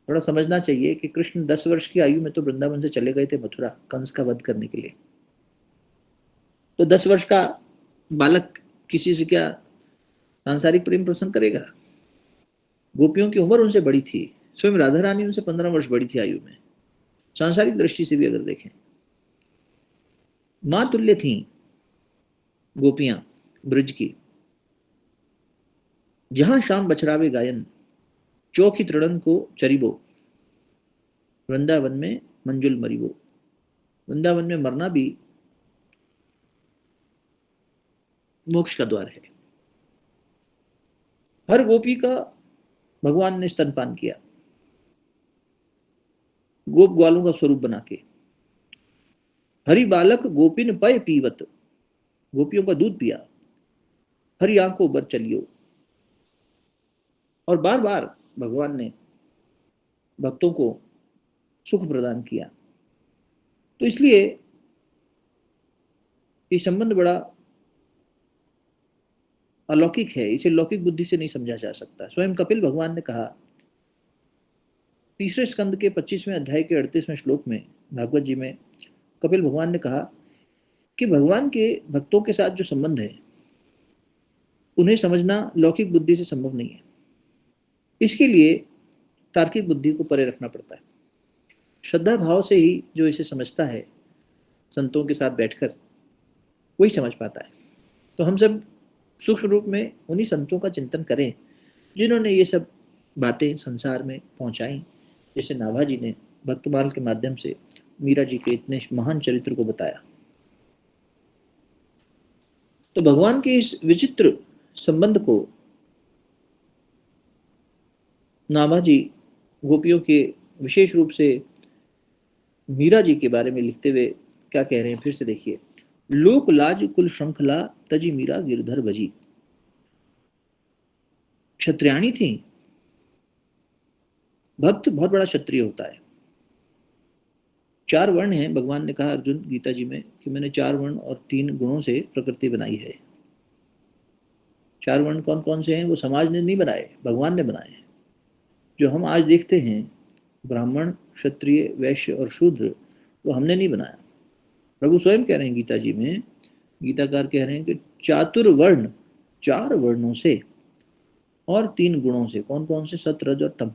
थोड़ा समझना चाहिए कि कृष्ण 10 वर्ष की आयु में तो वृंदावन से चले गए थे मथुरा कंस का वध करने के लिए। तो 10 वर्ष का बालक किसी से क्या सांसारिक प्रेम प्रसंग करेगा? गोपियों की उम्र उनसे बड़ी थी, स्वयं राधा रानी उनसे 15 वर्ष बड़ी थी आयु में। सांसारिक दृष्टि से भी अगर देखें, मां तुल्य थी गोपियां ब्रज की। जहां शाम बछरावे गायन, चौकी तृणन को चरिबो, वृंदावन में मंजुल मरिबो। वृंदावन में मरना भी मोक्ष का द्वार है। हर गोपी का भगवान ने स्तनपान किया, गोप ग्वालों का स्वरूप बना के। हरि बालक गोपिन पय पीवत, गोपियों का दूध पिया। हरि आंखों बर चलियो। और बार बार भगवान ने भक्तों को सुख प्रदान किया। तो इसलिए ये संबंध बड़ा अलौकिक है, इसे लौकिक बुद्धि से नहीं समझा जा सकता। स्वयं कपिल भगवान ने कहा, तीसरे स्कंद के 25वें अध्याय के 38वें श्लोक में भागवत जी में कपिल भगवान ने कहा कि भगवान के भक्तों के साथ जो संबंध है उन्हें समझना लौकिक बुद्धि से संभव नहीं है। इसके लिए तार्किक बुद्धि को परे रखना पड़ता है। श्रद्धा भाव से ही जो इसे समझता है संतों के साथ बैठकर, वही समझ पाता है। तो हम सब सूक्ष्म रूप में उन्हीं संतों का चिंतन करें जिन्होंने ये सब बातें संसार में पहुंचाई, जैसे नाभा जी ने भक्तमाल के माध्यम से मीरा जी के इतने महान चरित्र को बताया। तो भगवान के इस विचित्र संबंध को नाभा जी गोपियों के विशेष रूप से मीरा जी के बारे में लिखते हुए क्या कह रहे हैं, फिर से देखिए। लोक लाज कुल श्रृंखला तजी मीरा गिरधर भजी। क्षत्रियाणी थी। भक्त बहुत बड़ा क्षत्रिय होता है। 4 वर्ण हैं, भगवान ने कहा अर्जुन गीता जी में कि मैंने 4 वर्ण और 3 गुणों से प्रकृति बनाई है। 4 वर्ण कौन कौन से हैं? वो समाज ने नहीं बनाए, भगवान ने बनाए हैं। जो हम आज देखते हैं ब्राह्मण, क्षत्रिय, वैश्य और शूद्र, वो हमने नहीं बनाया। प्रभु स्वयं कह रहे हैं गीता जी में, गीताकार कह रहे हैं कि चातुर्वर्ण, 4 वर्णों से और 3 गुणों से। कौन कौन से? सत, रज और तम।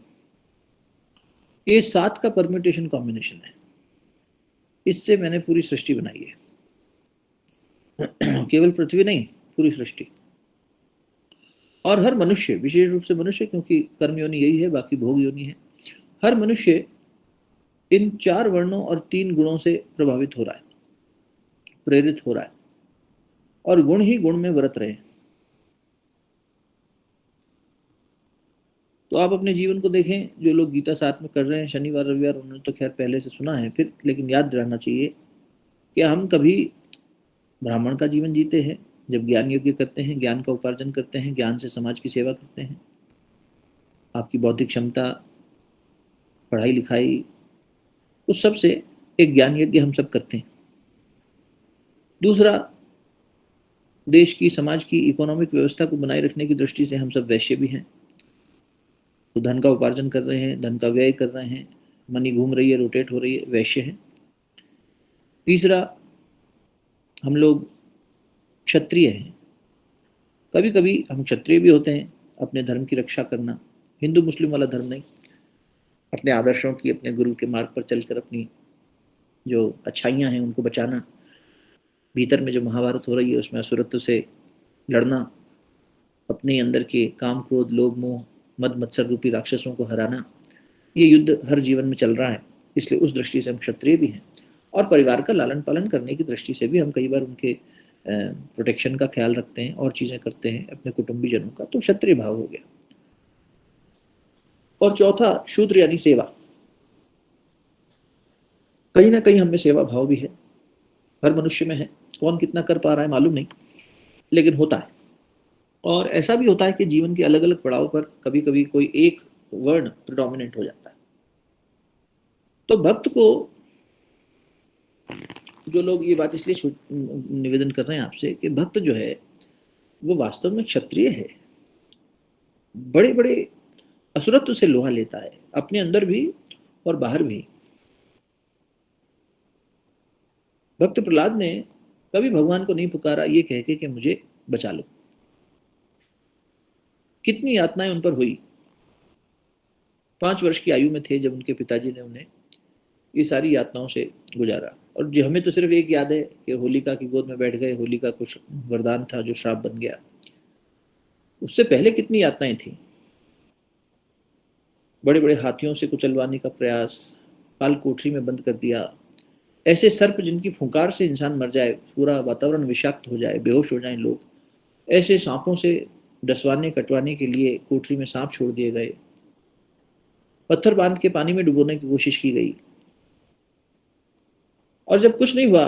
ये 7 का परम्यूटेशन कॉम्बिनेशन है। इससे मैंने पूरी सृष्टि बनाई है। केवल पृथ्वी नहीं, पूरी सृष्टि और हर मनुष्य, विशेष रूप से मनुष्य, क्योंकि कर्म योनि यही है, बाकी भोग योनि है। हर मनुष्य इन 4 वर्णों और 3 गुणों से प्रभावित हो रहा है, प्रेरित हो रहा है, और गुण ही गुण में व्रत रहे। तो आप अपने जीवन को देखें, जो लोग गीता साथ में कर रहे हैं शनिवार रविवार, उन्होंने तो खैर पहले से सुना है, फिर लेकिन याद रहना चाहिए कि हम कभी ब्राह्मण का जीवन जीते हैं, जब ज्ञान यज्ञ करते हैं, ज्ञान का उपार्जन करते हैं, ज्ञान से समाज की सेवा करते हैं। आपकी बौद्धिक क्षमता, पढ़ाई लिखाई, उस सब से एक ज्ञान यज्ञ हम सब करते हैं। दूसरा, देश की, समाज की इकोनॉमिक व्यवस्था को बनाए रखने की दृष्टि से हम सब वैश्य भी हैं, तो धन का उपार्जन कर रहे हैं, धन का व्यय कर रहे हैं, मनी घूम रही है, रोटेट हो रही है, वैश्य है। तीसरा, हम लोग क्षत्रिय हैं। कभी कभी हम क्षत्रिय भी होते हैं, अपने धर्म की रक्षा करना, हिंदू मुस्लिम वाला धर्म नहीं, अपने आदर्शों की, अपने गुरु के मार्ग पर चलकर अपनी जो अच्छाइयाँ हैं उनको बचाना, भीतर में जो महाभारत हो रही है उसमें असुरत्व से लड़ना, अपने अंदर के काम क्रोध लोभ मोह मद मत्सर रूपी राक्षसों को हराना, ये युद्ध हर जीवन में चल रहा है। इसलिए उस दृष्टि से हम क्षत्रिय भी हैं, और परिवार का लालन पालन करने की दृष्टि से भी हम कई बार उनके प्रोटेक्शन का ख्याल रखते हैं और चीज़ें करते हैं अपने कुटुंबीजनों का, तो क्षत्रिय भाव हो गया। और चौथा, शूद्र यानी सेवा। कहीं ना कहीं हमें सेवा भाव भी है, हर मनुष्य में है, कौन कितना कर पा रहा है मालूम नहीं, लेकिन होता है। और ऐसा भी होता है कि जीवन के अलग अलग पड़ाव पर कभी कभी कोई एक वर्ण प्रिडोमिनेंट हो जाता है। तो भक्त को, जो लोग ये बात इसलिए निवेदन कर रहे हैं आपसे कि भक्त जो है वो वास्तव में क्षत्रिय है, बड़े बड़े असुरत्व से लोहा लेता है, अपने अंदर भी और बाहर भी। भक्त प्रहलाद ने कभी भगवान को नहीं पुकारा ये कह के कि मुझे बचा लो। कितनी यातनाएं उन पर हुई। 5 वर्ष की आयु में थे जब उनके पिताजी ने उन्हें ये सारी यातनाओं से गुजारा। और जो हमें तो सिर्फ एक याद है कि होलिका की गोद में बैठ गए, होलिका कुछ वरदान था जो श्राप बन गया। उससे पहले कितनी यातनाएं थी, बड़े बड़े हाथियों से कुचलवाने का प्रयास, काल कोठरी में बंद कर दिया, ऐसे सर्प जिनकी फुंकार से इंसान मर जाए, पूरा वातावरण विषाक्त हो जाए, बेहोश हो जाए लोग, ऐसे सांपों से डसवाने कटवाने के लिए कोठरी में सांप छोड़ दिए गए, पत्थर बांध के पानी में डुबोने की कोशिश की गई, और जब कुछ नहीं हुआ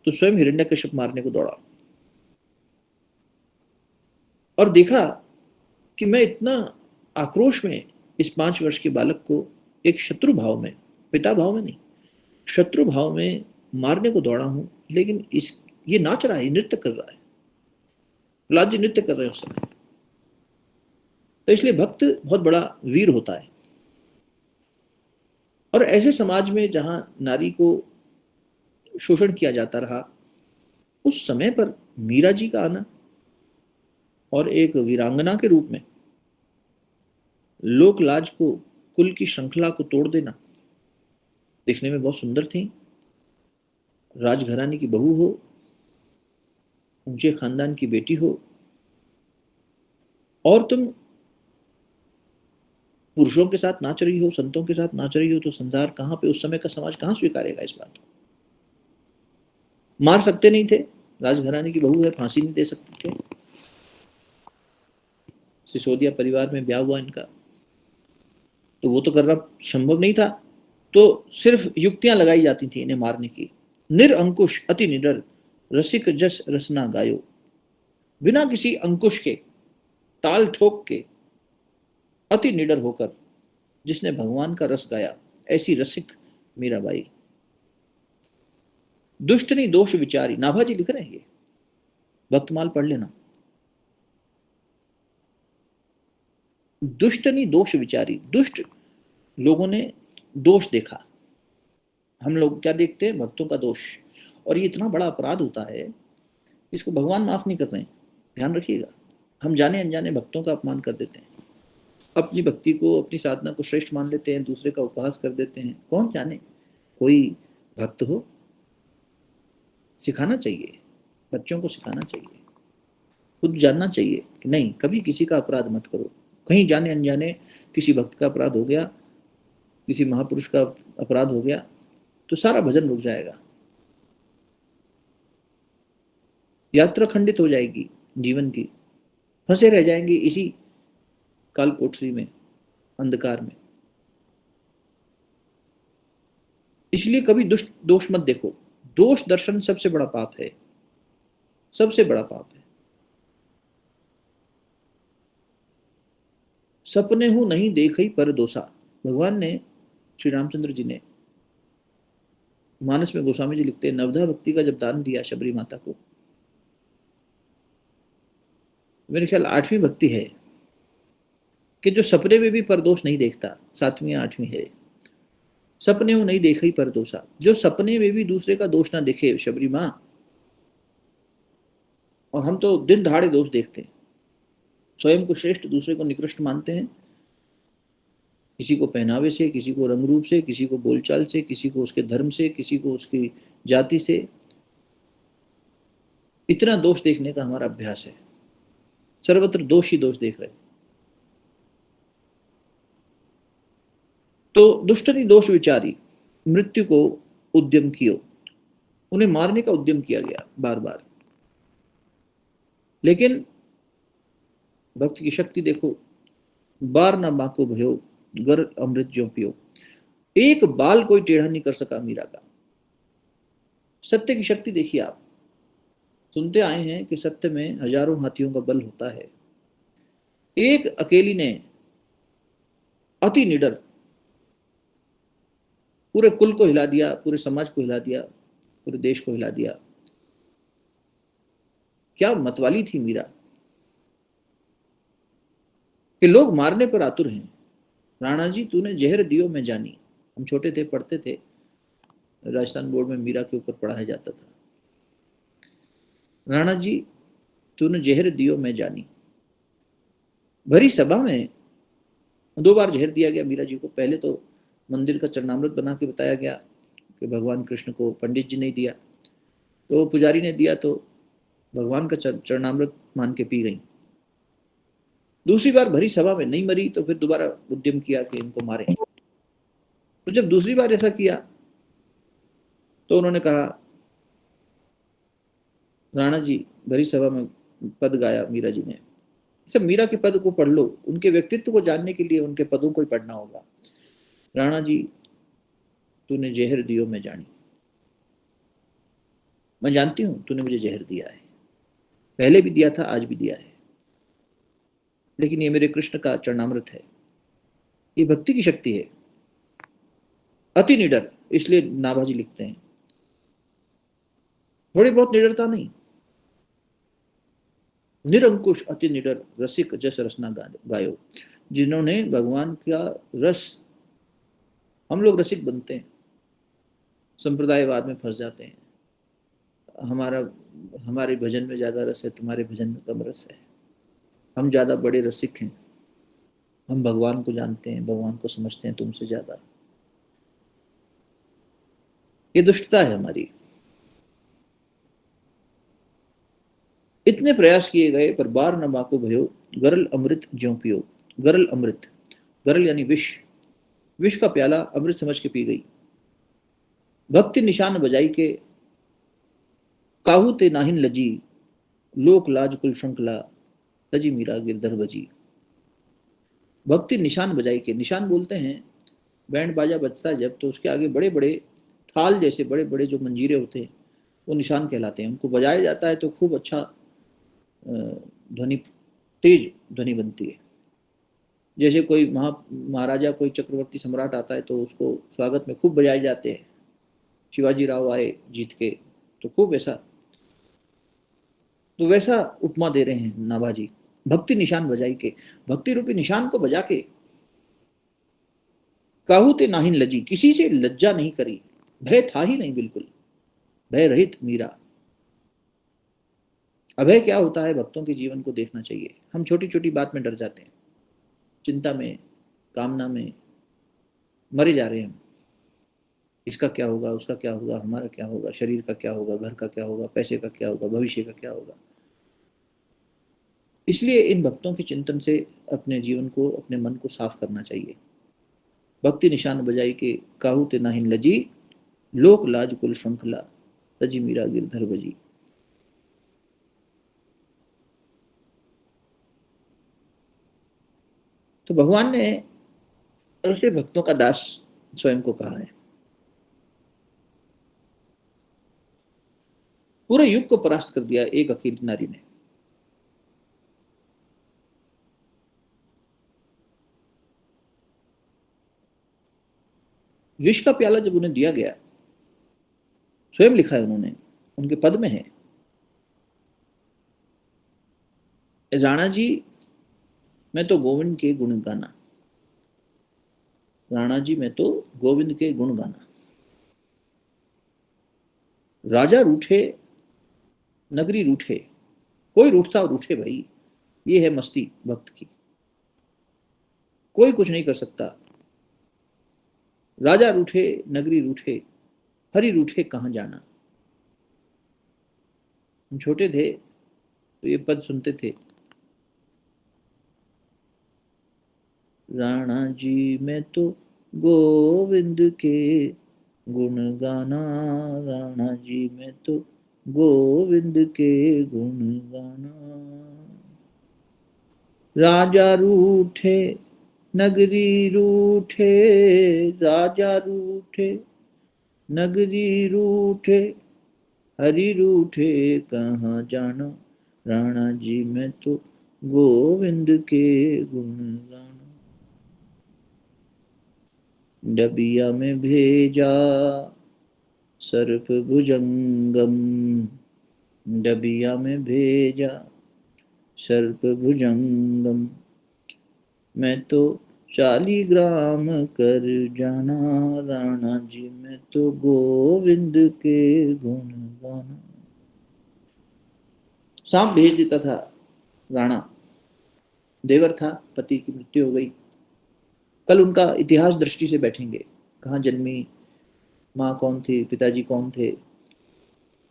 तो स्वयं हिरण्यकश्यप मारने को दौड़ा। और देखा कि मैं इतना आक्रोश में इस 5 वर्ष के बालक को एक शत्रु भाव में, पिता भाव में नहीं, शत्रु भाव में मारने को दौड़ा हूं, लेकिन इस ये नाच रहा है, नृत्य कर रहा है, प्रहलाद जी नृत्य कर रहे हैं उस समय। तो इसलिए भक्त बहुत बड़ा वीर होता है। और ऐसे समाज में जहां नारी को शोषण किया जाता रहा, उस समय पर मीरा जी का आना और एक वीरांगना के रूप में लोक लाज को, कुल की श्रृंखला को तोड़ देना, देखने में बहुत सुंदर थी। राजघराने की बहू हो, ऊंचे खानदान की बेटी हो, और तुम पुरुषों के साथ नाच रही हो, संतों के साथ नाच रही हो, तो संसार कहां पे, उस समय का समाज कहां स्वीकारेगा इस बात को। मार सकते नहीं थे, राजघराने की बहू है, फांसी नहीं दे सकते थे। सिसोदिया परिवार में ब्याह हुआ इनका, तो वो तो करना संभव नहीं था, तो सिर्फ युक्तियां लगाई जाती थी इन्हें मारने की। निरअंकुश अति निडर, रसिक जस रसना गायो। बिना किसी अंकुश के, ताल ठोक के, अति निडर होकर जिसने भगवान का रस गाया, ऐसी रसिक मीराबाई। दुष्टनी दोष विचारी, नाभाजी लिख रहे हैं ये, भक्तमाल पढ़ लेना। दुष्टनी दोष विचारी, दुष्ट लोगों ने दोष देखा। हम लोग क्या देखते हैं, भक्तों का दोष। और ये इतना बड़ा अपराध होता है, इसको भगवान माफ नहीं कर रहे हैं, ध्यान रखिएगा। हम जाने अनजाने भक्तों का अपमान कर देते हैं, अपनी भक्ति को, अपनी साधना को श्रेष्ठ मान लेते हैं, दूसरे का उपहास कर देते हैं। कौन जाने, कोई भक्त हो, सिखाना चाहिए, बच्चों को सिखाना चाहिए, खुद जानना चाहिए कि नहीं, कभी किसी का अपराध मत करो। कहीं जाने अनजाने किसी भक्त का अपराध हो गया, किसी महापुरुष का अपराध हो गया, तो सारा भजन रुक जाएगा, यात्रा खंडित हो जाएगी जीवन की, फंसे रह जाएंगे इसी काल कोठरी में, अंधकार में। इसलिए कभी दुष्ट दोष मत देखो। दोष दर्शन सबसे बड़ा पाप है, सबसे बड़ा पाप है। सपने हूं नहीं देख ही पर दोसा, भगवान ने, श्री रामचंद्र जी ने मानस में, गोस्वामी जी लिखते हैं, नवधा भक्ति का जब दान दिया शबरी माता को, मेरे ख्याल 8वीं भक्ति है कि जो सपने में भी परदोष नहीं देखता, 7वीं या 8वीं है। सपने हूं नहीं देख ही पर दोसा, जो सपने में भी दूसरे का दोष ना देखे शबरी माँ। और हम तो दिन दहाड़े दोष देखते हैं, स्वयं को श्रेष्ठ दूसरे को निकृष्ट मानते हैं, किसी को पहनावे से, किसी को रंग रूप से, किसी को बोलचाल से, किसी को उसके धर्म से, किसी को उसकी जाति से। इतना दोष देखने का हमारा अभ्यास है, सर्वत्र दोष ही दोष देख रहे। तो दुष्टनी दोष विचारी मृत्यु को उद्यम कियो, उन्हें मारने का उद्यम किया गया बार बार, लेकिन भक्त की शक्ति देखो, बार ना बाको भयो गर अमृत ज्यों पियो। एक बाल कोई टेढ़ा नहीं कर सका मीरा का। सत्य की शक्ति देखिए आप, सुनते आए हैं कि सत्य में हजारों हाथियों का बल होता है। एक अकेली ने अति निडर पूरे कुल को हिला दिया, पूरे समाज को हिला दिया, पूरे देश को हिला दिया। क्या मतवाली थी मीरा कि लोग मारने पर आतुर हैं। राणा जी तूने जहर दियो मैं जानी, हम छोटे थे पढ़ते थे, राजस्थान बोर्ड में मीरा के ऊपर पढ़ाया जाता था। राणा जी तूने जहर दियो मैं जानी, भरी सभा में 2 बार जहर दिया गया मीरा जी को। पहले तो मंदिर का चरणामृत बना के बताया गया कि भगवान कृष्ण को पंडित जी ने दिया, तो पुजारी ने दिया, तो भगवान का चरणामृत मान के पी गई। दूसरी बार भरी सभा में नहीं मरी, तो फिर दोबारा उद्यम किया कि इनको मारें। तो जब दूसरी बार ऐसा किया तो उन्होंने कहा, राणा जी भरी सभा में पद गाया मीरा जी ने, सब मीरा के पद को पढ़ लो, उनके व्यक्तित्व को जानने के लिए उनके पदों को ही पढ़ना होगा। राणा जी तूने जहर दियो मैं जानी, मैं जानती हूं तूने मुझे जहर दिया है, पहले भी दिया था, आज भी दिया है, लेकिन ये मेरे कृष्ण का चरणामृत है। ये भक्ति की शक्ति है, अति निडर। इसलिए नाभाजी लिखते हैं, थोड़ी बहुत निडरता नहीं, निरंकुश अति निडर रसिक जस रसना गायो। जिन्होंने भगवान का रस, हम लोग रसिक बनते हैं, संप्रदायवाद में फंस जाते हैं, हमारा हमारे भजन में ज्यादा रस है, तुम्हारे भजन में कम रस है, हम ज्यादा बड़े रसिक हैं, हम भगवान को जानते हैं, भगवान को समझते हैं तुमसे ज्यादा। ये दुष्टता है हमारी। इतने प्रयास किए गए पर बार न बाको भयो गरल अमृत ज्यों पियो। गरल अमृत, गरल यानी विष, विष का प्याला अमृत समझ के पी गई। भक्ति निशान बजाई के काहू ते नाहिन लजी, लोक लाज कुल श्रृंखला तजी मीरा गिरधर बजी। भक्ति निशान बजाई के, निशान बोलते हैं बैंड बाजा बजता है जब, तो उसके आगे बड़े बड़े थाल जैसे बड़े बड़े जो मंजीरे होते हैं वो निशान कहलाते हैं। उनको बजाया जाता है तो खूब अच्छा ध्वनि, तेज ध्वनि बनती है। जैसे कोई महाराजा, कोई चक्रवर्ती सम्राट आता है तो उसको स्वागत में खूब बजाए जाते हैं। शिवाजी राव आए जीत के तो खूब ऐसा, तो वैसा उपमा दे रहे हैं नाभाजी। भक्ति निशान बजाई के, भक्ति रूपी निशान को बजा के, काहू ते नाहिन लजी, किसी से लज्जा नहीं करी, भय था ही नहीं, बिल्कुल भय रहित मीरा। अभय क्या होता है, भक्तों के जीवन को देखना चाहिए। हम छोटी छोटी बात में डर जाते हैं, चिंता में, कामना में मरे जा रहे हैं हम। इसका क्या होगा, उसका क्या होगा, हमारा क्या होगा, शरीर का क्या होगा, घर का क्या होगा, पैसे का क्या होगा, भविष्य का क्या होगा। इसलिए इन भक्तों के चिंतन से अपने जीवन को, अपने मन को साफ करना चाहिए। भक्ति निशान बजाई के काहू ते नाहिन लजी, लोक लाज कुल श्रृंखला, तजी मीरा गिरधर बजी। तो भगवान ने ऐसे भक्तों का दास स्वयं को कहा है। पूरे युग को परास्त कर दिया एक अकेली नारी ने। विष का प्याला जब उन्हें दिया गया, स्वयं लिखा है उन्होंने, उनके पद में है, राणा जी मैं तो गोविंद के गुण गाना, राणा जी मैं तो गोविंद के गुण गाना। राजा रूठे, नगरी रूठे, कोई रूठता और रूठे भाई, ये है मस्ती भक्त की, कोई कुछ नहीं कर सकता। राजा रूठे, नगरी रूठे, हरि रूठे कहाँ जाना। हम छोटे थे तो ये पद सुनते थे, राणा जी मैं तो गोविंद के गुण गाना, राणा जी मैं तो गोविंद के गुण गाना। राजा रूठे, नगरी रूठे, राजा रूठे, नगरी रूठे, हरि रूठे कहाँ जाना, राणा जी मैं तो गोविंद के गुण गाना। डबिया में भेजा सर्प भुजंगम, डबिया में भेजा सर्प भुजंगम, मैं तो शालिग्राम कर जाना, राणा जी मैं तो गोविंद के गुण गाना। सांप भेज देता था राणा, देवर था, पति की मृत्यु हो गई। कल उनका इतिहास दृष्टि से बैठेंगे, कहाँ जन्मी, माँ कौन थी, पिताजी कौन थे,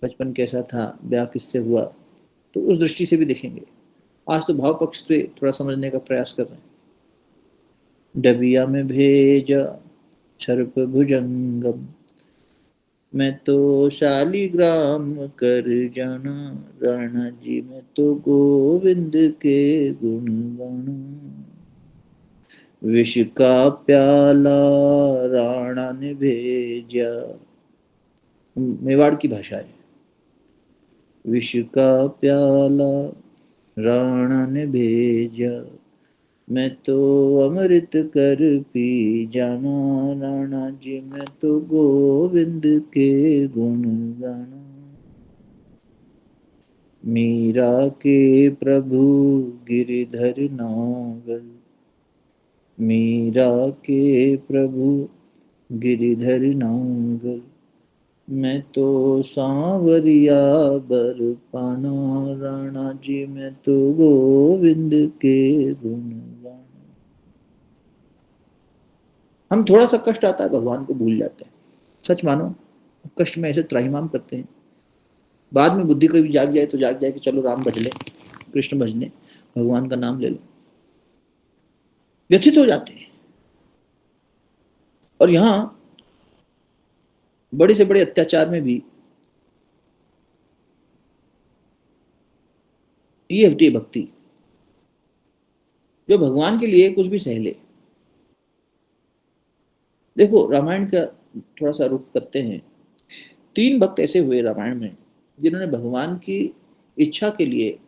बचपन कैसा था, ब्याह किससे हुआ, तो उस दृष्टि से भी देखेंगे। आज तो भाव पक्ष पे थोड़ा समझने का प्रयास कर रहे हैं। डबिया में भेजा सर्प भुजंगम, मैं तो शालिग्राम कर जाना, राणा जी मैं तो गोविंद के गुण गाना। विष का प्याला राणा ने भेजा, मेवाड़ की भाषा है। विष का प्याला राणा ने भेजा, मैं तो अमृत कर पी जाना, राणा जी मैं तो गोविंद के गुण गाना। मीरा के प्रभु गिरधर नावल, मीरा के प्रभु गिरधर नांगल, मैं तो सांवरिया बर पाना, राणा जी मैं तो गोविंद के गुण गाना। हम थोड़ा सा कष्ट आता है भगवान को भूल जाते हैं, सच मानो, कष्ट में ऐसे त्राहिमाम करते हैं। बाद में बुद्धि कभी जाग जाए तो जाग जाए कि चलो राम भज ले, कृष्ण भजने, भगवान का नाम ले लो, व्यथित हो जाते हैं। और यहाँ बड़े से बड़े अत्याचार में भी ये होती है भक्ति, जो भगवान के लिए कुछ भी सह ले। देखो रामायण का थोड़ा सा रुख करते हैं। 3 भक्त ऐसे हुए रामायण में जिन्होंने भगवान की इच्छा के लिए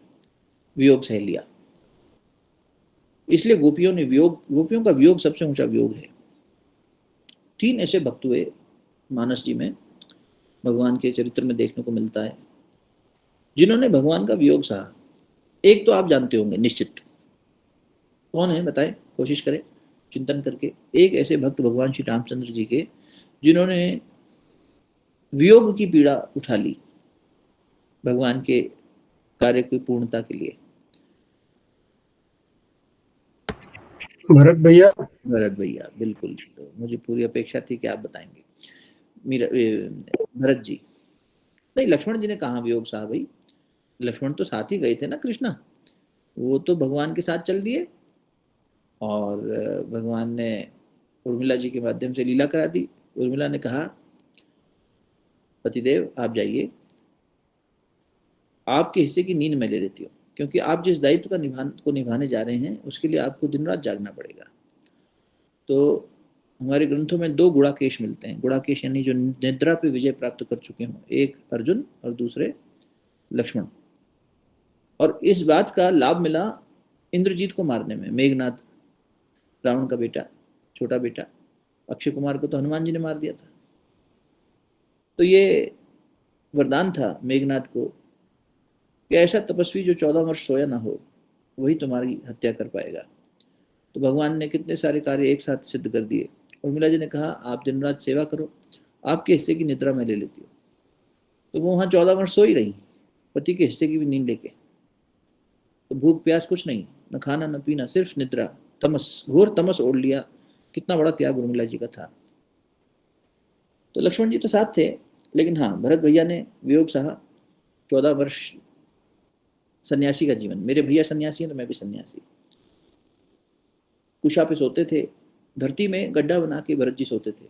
वियोग सह लिया। इसलिए गोपियों ने वियोग, गोपियों का वियोग सबसे ऊंचा वियोग है। 3 ऐसे भक्त हुए मानस जी में, भगवान के चरित्र में देखने को मिलता है, जिन्होंने भगवान का वियोग सहा। एक तो आप जानते होंगे निश्चित, कौन है बताएं, कोशिश करें चिंतन करके। एक ऐसे भक्त भगवान श्री रामचंद्र जी के जिन्होंने वियोग की पीड़ा उठा ली भगवान के कार्य की पूर्णता के लिए। भरत भैया। भरत भैया, बिल्कुल, तो मुझे पूरी अपेक्षा थी कि आप बताएंगे। मीरा भरत जी। नहीं, लक्ष्मण जी ने कहाँ वियोग सहा भाई, लक्ष्मण तो साथ ही गए थे ना कृष्णा, वो तो भगवान के साथ चल दिए और भगवान ने उर्मिला जी के माध्यम से लीला करा दी। उर्मिला ने कहा पतिदेव आप जाइए, आपके हिस्से की नींद मैं ले लेती हूँ, क्योंकि आप जिस दायित्व का निभाने जा रहे हैं उसके लिए आपको दिन रात जागना पड़ेगा। तो हमारे ग्रंथों में दो गुड़ाकेश मिलते हैं, गुड़ाकेश यानी जो निद्रा पे विजय प्राप्त कर चुके हों, एक अर्जुन और दूसरे लक्ष्मण। और इस बात का लाभ मिला इंद्रजीत को मारने में। मेघनाद, रावण का बेटा, छोटा बेटा, अक्षय कुमार को तो हनुमान जी ने मार दिया था। तो ये वरदान था मेघनाद को कि ऐसा तपस्वी जो 14 वर्ष सोया ना हो वही तुम्हारी हत्या कर पाएगा। तो भगवान ने कितने सारे कार्य एक साथ सिद्ध कर दिए। उर्मिला जी ने कहा आप दिन रात सेवा करो, आपके हिस्से की निद्रा मैं ले लेती हूँ। तो वो वहाँ 14 वर्ष सो ही रही, पति के हिस्से की भी नींद लेके। तो भूख प्यास कुछ नहीं, न खाना न पीना, सिर्फ निद्रा, तमस, घोर तमस ओढ़ लिया। कितना बड़ा त्याग उर्मिला जी का था। तो लक्ष्मण जी तो साथ थे, लेकिन हाँ भरत भैया ने वियोग सहा। 14 वर्ष सन्यासी का जीवन, मेरे भैया सन्यासी हैं तो मैं भी सन्यासी। कुशा पे सोते थे, धरती में गड्ढा बना के भरत जी सोते थे।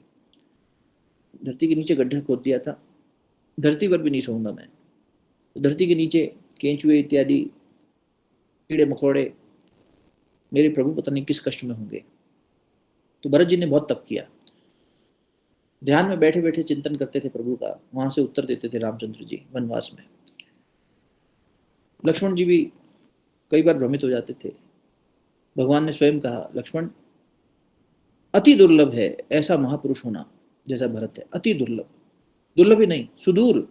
धरती के नीचे गड्ढा खोद दिया था, धरती पर भी नहीं सोऊंगा मैं। तो धरती के नीचे केंचुए इत्यादि कीड़े मकोड़े, मेरे प्रभु पता नहीं किस कष्ट में होंगे। तो भरत जी ने बहुत तप किया, ध्यान में बैठे बैठे चिंतन करते थे प्रभु का, वहां से उत्तर देते थे रामचंद्र जी वनवास में। लक्ष्मण जी भी कई बार भ्रमित हो जाते थे। भगवान ने स्वयं कहा लक्ष्मण, अति दुर्लभ है ऐसा महापुरुष होना जैसा भरत है, अति दुर्लभ, दुर्लभ ही नहीं सुदूर,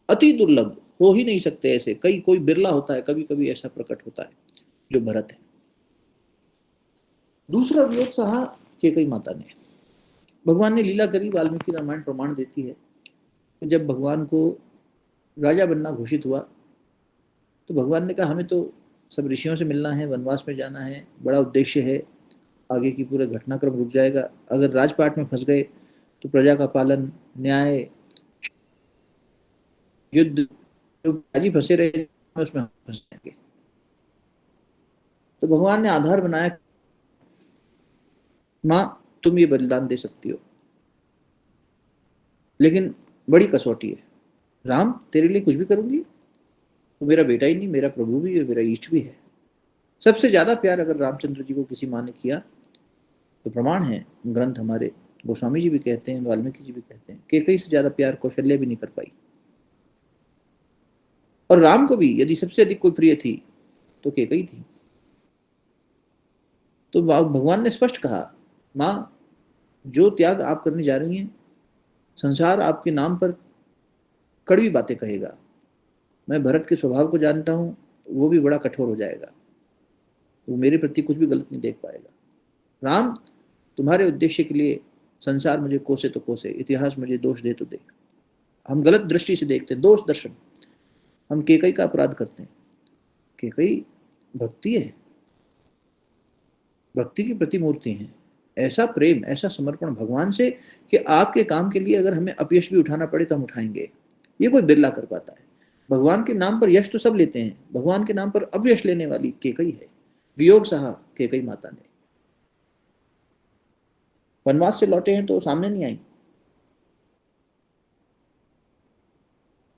अति दुर्लभ, हो ही नहीं सकते ऐसे, कई कोई बिरला होता है, कभी कभी ऐसा प्रकट होता है जो भरत है। दूसरा वियोग सहा केकई माता ने। भगवान ने लीला करी, वाल्मीकि रामायण प्रमाण देती है। जब भगवान को राजा बनना घोषित हुआ तो भगवान ने कहा हमें तो सब ऋषियों से मिलना है, वनवास में जाना है, बड़ा उद्देश्य है, आगे की पूरा घटनाक्रम रुक जाएगा। अगर राजपाट में फंस गए तो प्रजा का पालन, न्याय, युद्ध, जो राजी फंसे रहे उसमें हम फंस जाएंगे। तो भगवान ने आधार बनाया, माँ तुम ये बलिदान दे सकती हो, लेकिन बड़ी कसौटी है। राम तेरे लिए कुछ भी करूंगी, वो मेरा बेटा ही नहीं, मेरा प्रभु भी है, मेरा ईष्ट भी है। सबसे ज्यादा प्यार अगर रामचंद्र जी को किसी माँ ने किया तो प्रमाण है, ग्रंथ हमारे गोस्वामी जी भी कहते हैं, वाल्मीकि जी भी कहते हैं, कैकई से ज्यादा प्यार कौशल्या भी नहीं कर पाई। और राम को भी यदि सबसे अधिक कोई प्रिय थी तो कैकई थी। तो भगवान ने स्पष्ट कहा माँ जो त्याग आप करने जा रही हैं, संसार आपके नाम पर कड़वी बातें कहेगा। मैं भरत के स्वभाव को जानता हूँ, वो भी बड़ा कठोर हो जाएगा, वो मेरे प्रति कुछ भी गलत नहीं देख पाएगा। राम तुम्हारे उद्देश्य के लिए संसार मुझे कोसे तो कोसे, इतिहास मुझे दोष दे तो दे। हम गलत दृष्टि से देखते हैं, दोष दर्शन, हम कैकई का अपराध करते हैं। कैकई भक्ति है, भक्ति की प्रतिमूर्ति है। ऐसा प्रेम, ऐसा समर्पण भगवान से कि आपके काम के लिए अगर हमें अपयश भी उठाना पड़े तो हम उठाएंगे, ये कोई बिरला कर पाता है। भगवान के नाम पर यश तो सब लेते हैं, भगवान के नाम पर अपयश लेने वाली कैकई है। वियोग सहा कैकई माता ने। वनवास से लौटे हैं तो सामने नहीं आई,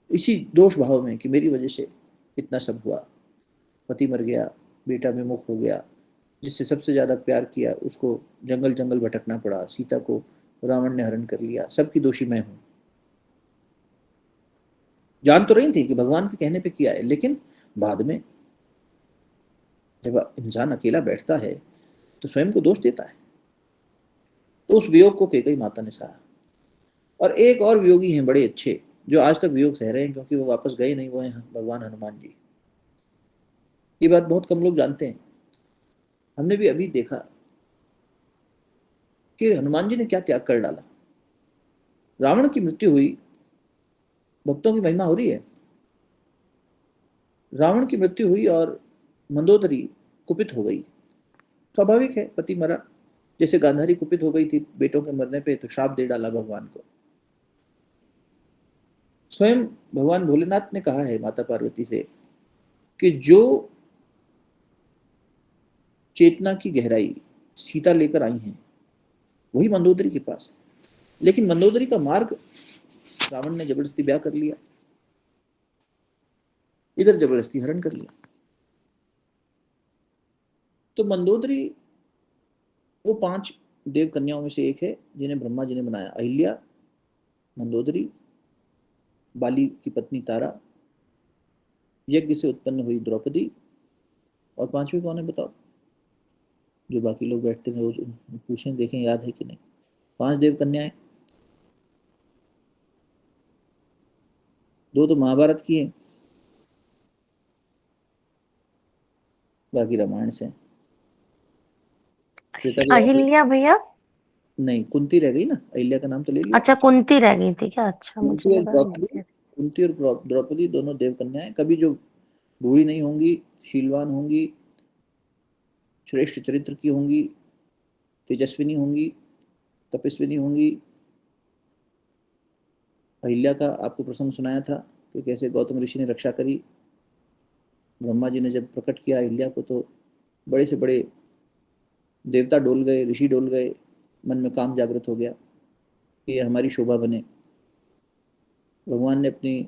इसी दोष भाव में कि मेरी वजह से इतना सब हुआ, पति मर गया, बेटा विमुख हो गया, जिससे सबसे ज्यादा प्यार किया उसको जंगल जंगल भटकना पड़ा, सीता को रावण ने हरण कर लिया, सबकी दोषी मैं हूं। जान तो रही थी कि भगवान के कहने पे किया है, लेकिन बाद में जब इंसान अकेला बैठता है तो स्वयं को दोष देता है। तो उस वियोग को कैकई माता ने सहा। और एक और वियोगी हैं बड़े अच्छे, जो आज तक वियोग सह रहे हैं क्योंकि वो वापस गए नहीं, वो हैं भगवान हनुमान जी। ये बात बहुत कम लोग जानते हैं। हमने भी अभी देखा कि हनुमान जी ने क्या त्याग कर डाला। रावण की मृत्यु हुई, भक्तों की महिमा हो रही है। रावण की मृत्यु हुई और मंदोदरी कुपित हो गई, स्वाभाविक है, पति मरा, जैसे गांधारी कुपित हो गई थी बेटों के मरने पे, तो श्राप दे डाला भगवान को। स्वयं भगवान भोलेनाथ ने कहा है माता पार्वती से कि जो चेतना की गहराई सीता लेकर आई हैं वही मंदोदरी के पास है, लेकिन मंदोदरी का मार्ग रावण ने जबरदस्ती ब्याह कर लिया, इधर जबरदस्ती हरण कर लिया। तो मंदोदरी वो 5 देव कन्याओं में से एक है जिन्हें ब्रह्मा जी ने बनाया। अहिल्या, मंदोदरी, बाली की पत्नी तारा, यज्ञ से उत्पन्न हुई द्रौपदी, और 5वीं कौन है बताओ? जो बाकी लोग बैठते हैं रोज पूछें, देखें याद है कि नहीं। 5 देव कन्याएं, 2 तो महाभारत की हैं, बाकी रामायण से हैं। त्रेता के बाद अहिल्या भैया? नहीं, कुंती रह गई ना, अहिल्या का नाम तो ले लिया। अच्छा, कुंती रह गई थी क्या? अच्छा, मुझे कुंती और लगा द्रौपदी, कुंती और द्रौपदी दोनों देव कन्याएं, कभी जो बूढ़ी नहीं होंगी, शीलवान होंगी, श्रेष्ठ चरित्र की होंगी, तेजस्विनी होंगी, तपस्विनी होंगी। अहिल्या का आपको प्रसंग सुनाया था कि कैसे गौतम ऋषि ने रक्षा करी। ब्रह्मा जी ने जब प्रकट किया अहिल्या को, तो बड़े से बड़े देवता डोल गए, ऋषि डोल गए, मन में काम जागृत हो गया कि ये हमारी शोभा बने। भगवान ने अपनी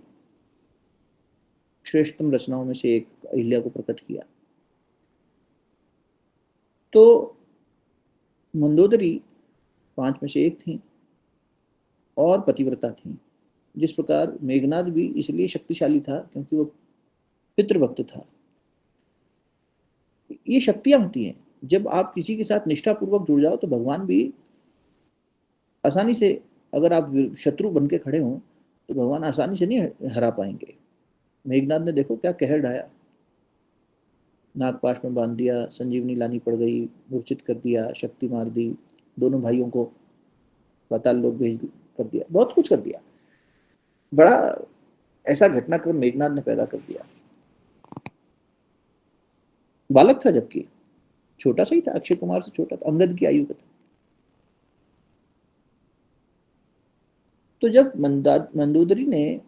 श्रेष्ठतम रचनाओं में से एक अहिल्या को प्रकट किया। तो मंदोदरी 5 में से एक थी और पतिव्रता थी। जिस प्रकार मेघनाद भी इसलिए शक्तिशाली था क्योंकि वो पितृभक्त था। ये शक्तियां होती हैं, जब आप किसी के साथ निष्ठापूर्वक जुड़ जाओ तो भगवान भी आसानी से, अगर आप शत्रु बन के खड़े हों तो भगवान आसानी से नहीं हरा पाएंगे। मेघनाद ने देखो क्या कहर ढाया, नागपाश में बांध दिया, संजीवनी लानी पड़ गई, मूर्छित कर दिया, शक्ति मार दी, दोनों भाइयों को पाताल लोक भेज कर दिया, बहुत कुछ कर दिया। बड़ा ऐसा घटनाक्रम मेघनाद ने पैदा कर दिया। बालक था, जबकि छोटा सा ही था, अक्षय कुमार से छोटा था, अंगद की आयु का था। तो जब मंदोदरी ने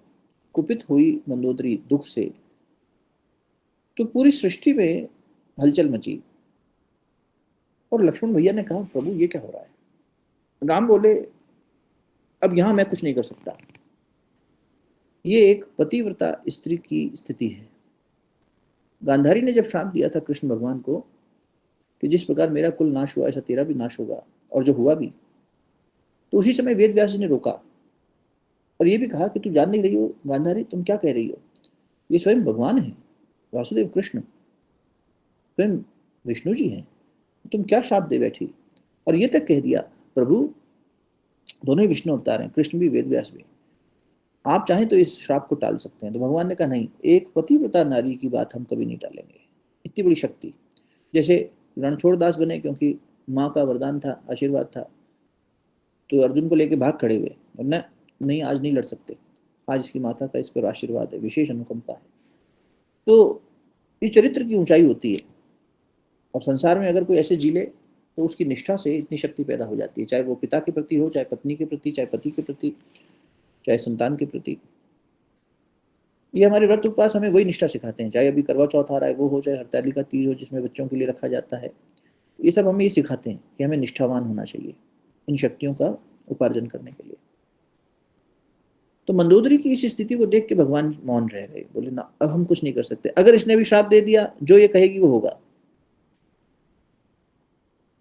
कुपित हुई, मंदोदरी दुख से, तो पूरी सृष्टि में हलचल मची। और लक्ष्मण भैया ने कहा प्रभु ये क्या हो रहा है। राम बोले अब यहां मैं कुछ नहीं कर सकता, ये एक पतिव्रता स्त्री की स्थिति है। गांधारी ने जब श्राप दिया था कृष्ण भगवान को कि जिस प्रकार मेरा कुल नाश हुआ ऐसा तेरा भी नाश होगा, और जो हुआ भी, तो उसी समय वेद व्यास जी ने रोका और ये भी कहा कि तू जान नहीं रही हो गांधारी, तुम क्या कह रही हो, ये स्वयं भगवान है, वासुदेव कृष्ण स्वयं विष्णु जी हैं, तुम क्या श्राप दे बैठी। और ये तक कह दिया प्रभु दोनों ही विष्णु अवतार हैं, कृष्ण भी वेद व्यास भी, आप चाहें तो इस श्राप को टाल सकते हैं। तो भगवान ने कहा नहीं, एक पतिव्रता नारी की बात हम कभी नहीं टालेंगे। इतनी बड़ी शक्ति, जैसे रणछोड़ दास बने क्योंकि माँ का वरदान था, आशीर्वाद था, तो अर्जुन को लेके भाग खड़े हुए, वरना नहीं आज नहीं लड़ सकते, आज इसकी माता का इस पर आशीर्वाद है, विशेष अनुकंपा है। तो ये चरित्र की ऊंचाई होती है। और संसार में अगर कोई ऐसे जी ले तो उसकी निष्ठा से इतनी शक्ति पैदा हो जाती है, चाहे वो पिता के प्रति हो, चाहे पत्नी के प्रति, चाहे पति के प्रति, चाहे संतान के प्रति। ये हमारे व्रत उपवास हमें वही निष्ठा सिखाते हैं, चाहे अभी करवा चौथ आ रहा है वो हो, चाहे हरताली का तीज हो जिसमें बच्चों के लिए रखा जाता है, ये सब हमें ये सिखाते हैं कि हमें निष्ठावान होना चाहिए इन शक्तियों का उपार्जन करने के लिए। तो मंदोदरी की इस स्थिति को देख के भगवान मौन रह गए, बोले ना अब हम कुछ नहीं कर सकते, अगर इसने भी श्राप दे दिया जो ये कहेगी वो होगा,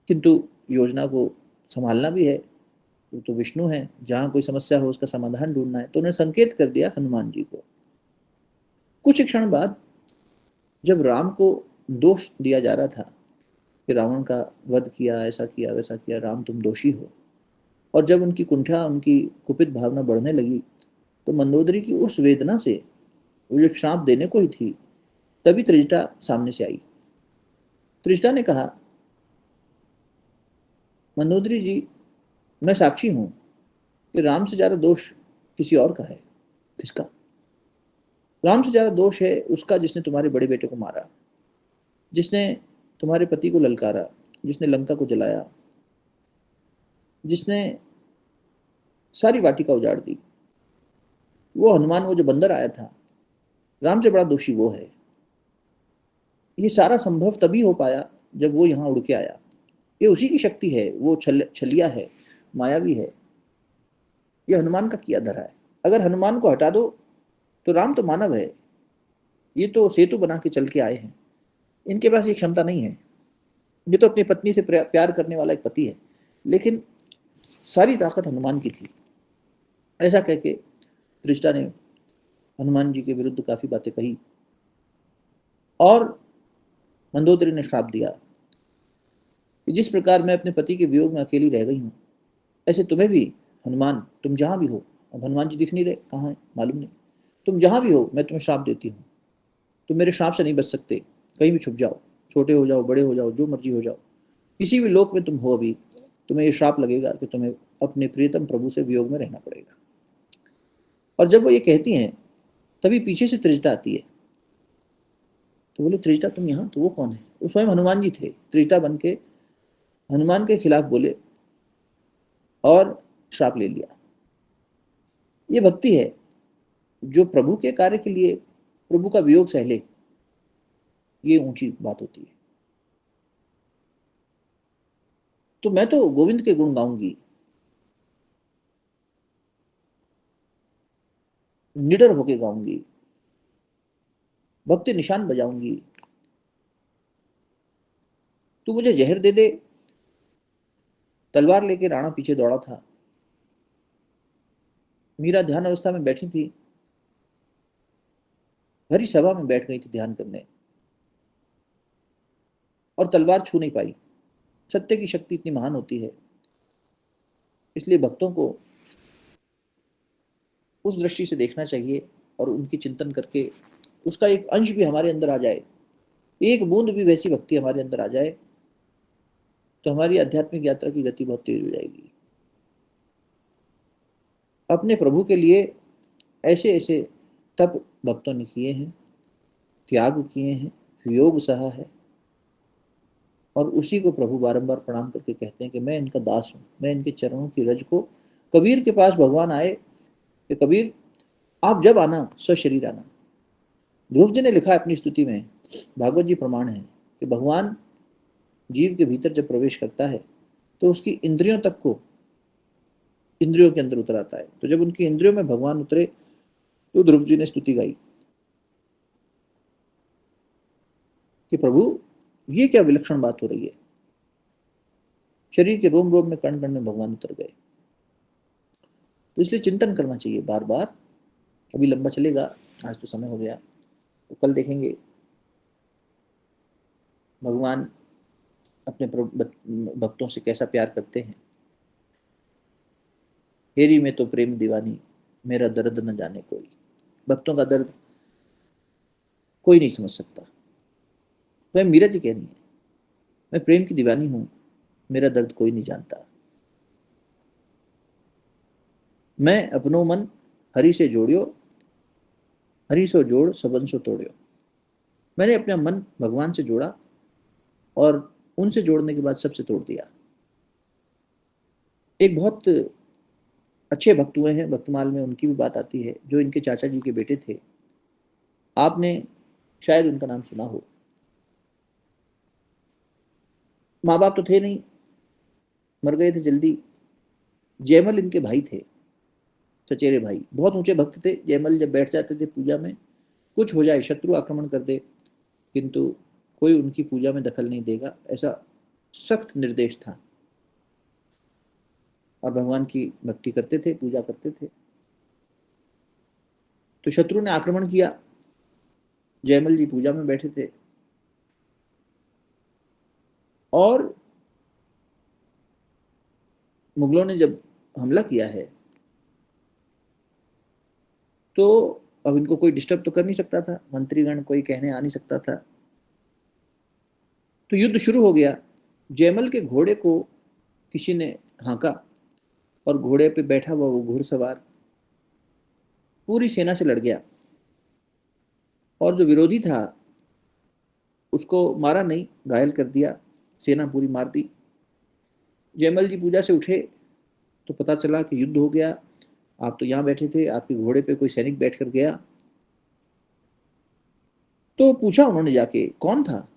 किंतु योजना को संभालना भी है, वो तो विष्णु है, जहां कोई समस्या हो उसका समाधान ढूंढना है। तो उन्हें संकेत कर दिया हनुमान जी को। कुछ क्षण बाद जब राम को दोष दिया जा रहा था कि रावण का वध किया, ऐसा किया वैसा किया, राम तुम दोषी हो, और जब उनकी कुंठा, उनकी कुपित भावना बढ़ने लगी, तो मंदोदरी की उस वेदना से, वो जो श्राप देने को ही थी, तभी त्रिजटा सामने से आई। त्रिजटा ने कहा मंदोदरी जी, मैं साक्षी हूं कि राम से ज्यादा दोष किसी और का है। किसका? राम से ज्यादा दोष है उसका जिसने तुम्हारे बड़े बेटे को मारा, जिसने तुम्हारे पति को ललकारा, जिसने लंका को जलाया, जिसने सारी वाटिका उजाड़ दी। वो हनुमान, वो जो बंदर आया था, राम से बड़ा दोषी वो है। ये सारा संभव तभी हो पाया जब वो यहाँ उड़ के आया। ये उसी की शक्ति है, वो छलिया है, मायावी है। ये हनुमान का किया धरा है। अगर हनुमान को हटा दो तो राम तो मानव है, ये तो सेतु बना के चल के आए हैं, इनके पास ये क्षमता नहीं है। ये तो अपनी पत्नी से प्यार करने वाला एक पति है, लेकिन सारी ताकत हनुमान की थी। ऐसा कह के त्रिष्टा ने हनुमान जी के विरुद्ध काफी बातें कही और मंदोदरी ने श्राप दिया कि जिस प्रकार मैं अपने पति के वियोग में अकेली रह गई हूँ, ऐसे तुम्हें भी हनुमान, तुम जहां भी हो। अब हनुमान जी दिख नहीं रहे, कहाँ है मालूम नहीं। तुम जहां भी हो मैं तुम्हें श्राप देती हूँ, तुम मेरे श्राप से नहीं बच सकते। कहीं भी छुप जाओ, छोटे हो जाओ, बड़े हो जाओ, जो मर्जी हो जाओ, किसी भी लोक में तुम हो, अभी तुम्हें ये श्राप लगेगा कि तुम्हें अपने प्रियतम प्रभु से वियोग में रहना पड़ेगा। और जब वो ये कहती हैं तभी पीछे से त्रिजटा आती है। तो बोले, त्रिजटा तुम यहाँ? तो वो कौन है? वो स्वयं हनुमान जी थे। त्रिजटा बन के हनुमान के खिलाफ बोले और श्राप ले लिया। ये भक्ति है जो प्रभु के कार्य के लिए प्रभु का वियोग सह ले, ये ऊंची बात होती है। तो मैं तो गोविंद के गुण गाऊंगी, निडर होके गाऊंगी, भक्ति निशान बजाऊंगी। तू मुझे जहर दे दे। तलवार लेके राणा पीछे दौड़ा था। मीरा ध्यान अवस्था में बैठी थी, भरी सभा में बैठ गई थी ध्यान करने, और तलवार छू नहीं पाई। सत्य की शक्ति इतनी महान होती है, इसलिए भक्तों को उस दृष्टि से देखना चाहिए और उनकी चिंतन करके उसका एक अंश भी हमारे अंदर आ जाए, एक बूंद भी वैसी भक्ति हमारे अंदर आ जाए, तो हमारी आध्यात्मिक यात्रा की गति बहुत तेज हो जाएगी। अपने प्रभु के लिए ऐसे ऐसे तप भक्तों ने किए हैं, त्याग किए हैं, वियोग सहा है, और उसी को प्रभु बारंबार प्रणाम करके कहते हैं कि मैं इनका दास हूँ, मैं इनके चरणों की रज को। कबीर के पास भगवान आए कि कबीर आप जब आना सशरीर आना। ध्रुव जी ने लिखा है अपनी स्तुति में, भागवत जी प्रमाण है कि भगवान जीव के भीतर जब प्रवेश करता है तो उसकी इंद्रियों तक को इंद्रियों के अंदर उतर आता है। तो जब उनकी इंद्रियों में भगवान उतरे तो ध्रुव जी ने स्तुति गाई कि प्रभु ये क्या विलक्षण बात हो रही है, शरीर के रोम रोम में कण कण में भगवान उतर गए। तो इसलिए चिंतन करना चाहिए बार बार। अभी लंबा चलेगा, आज तो समय हो गया, तो कल देखेंगे भगवान अपने भक्तों से कैसा प्यार करते हैं। हेरी में तो प्रेम दीवानी, मेरा दर्द न जाने कोई। भक्तों का दर्द कोई नहीं समझ सकता। वह मीरा जी कह रही है, मैं प्रेम की दीवानी हूं, मेरा दर्द कोई नहीं जानता। मैं अपनो मन हरि से जोड़ियो, हरि सो जोड़ सबन सो तोड़ियो। मैंने अपना मन भगवान से जोड़ा और उनसे जोड़ने के बाद सबसे तोड़ दिया। एक बहुत अच्छे भक्त हुए हैं भक्तमाल में, उनकी भी बात आती है, जो इनके चाचा जी के बेटे थे। आपने शायद उनका नाम सुना हो। माँ बाप तो थे नहीं, मर गए थे जल्दी। जयमल इनके भाई थे, सचेरे भाई, बहुत ऊंचे भक्त थे। जयमल जब बैठ जाते थे पूजा में, कुछ हो जाए, शत्रु आक्रमण कर दे, किंतु कोई उनकी पूजा में दखल नहीं देगा, ऐसा सख्त निर्देश था। और भगवान की भक्ति करते थे, पूजा करते थे। तो शत्रु ने आक्रमण किया, जयमल जी पूजा में बैठे थे और मुगलों ने जब हमला किया है तो अब इनको कोई डिस्टर्ब तो कर नहीं सकता था, मंत्रीगण कोई कहने आ नहीं सकता था। तो युद्ध शुरू हो गया। जयमल के घोड़े को किसी ने हाँका और घोड़े पे बैठा हुआ वो घुड़सवार पूरी सेना से लड़ गया, और जो विरोधी था उसको मारा नहीं, घायल कर दिया, सेना पूरी मार दी। जयमल जी पूजा से उठे तो पता चला कि युद्ध हो गया, आप तो यहाँ बैठे थे, आपके घोड़े पे कोई सैनिक बैठ कर गया। तो पूछा उन्होंने जाके कौन था,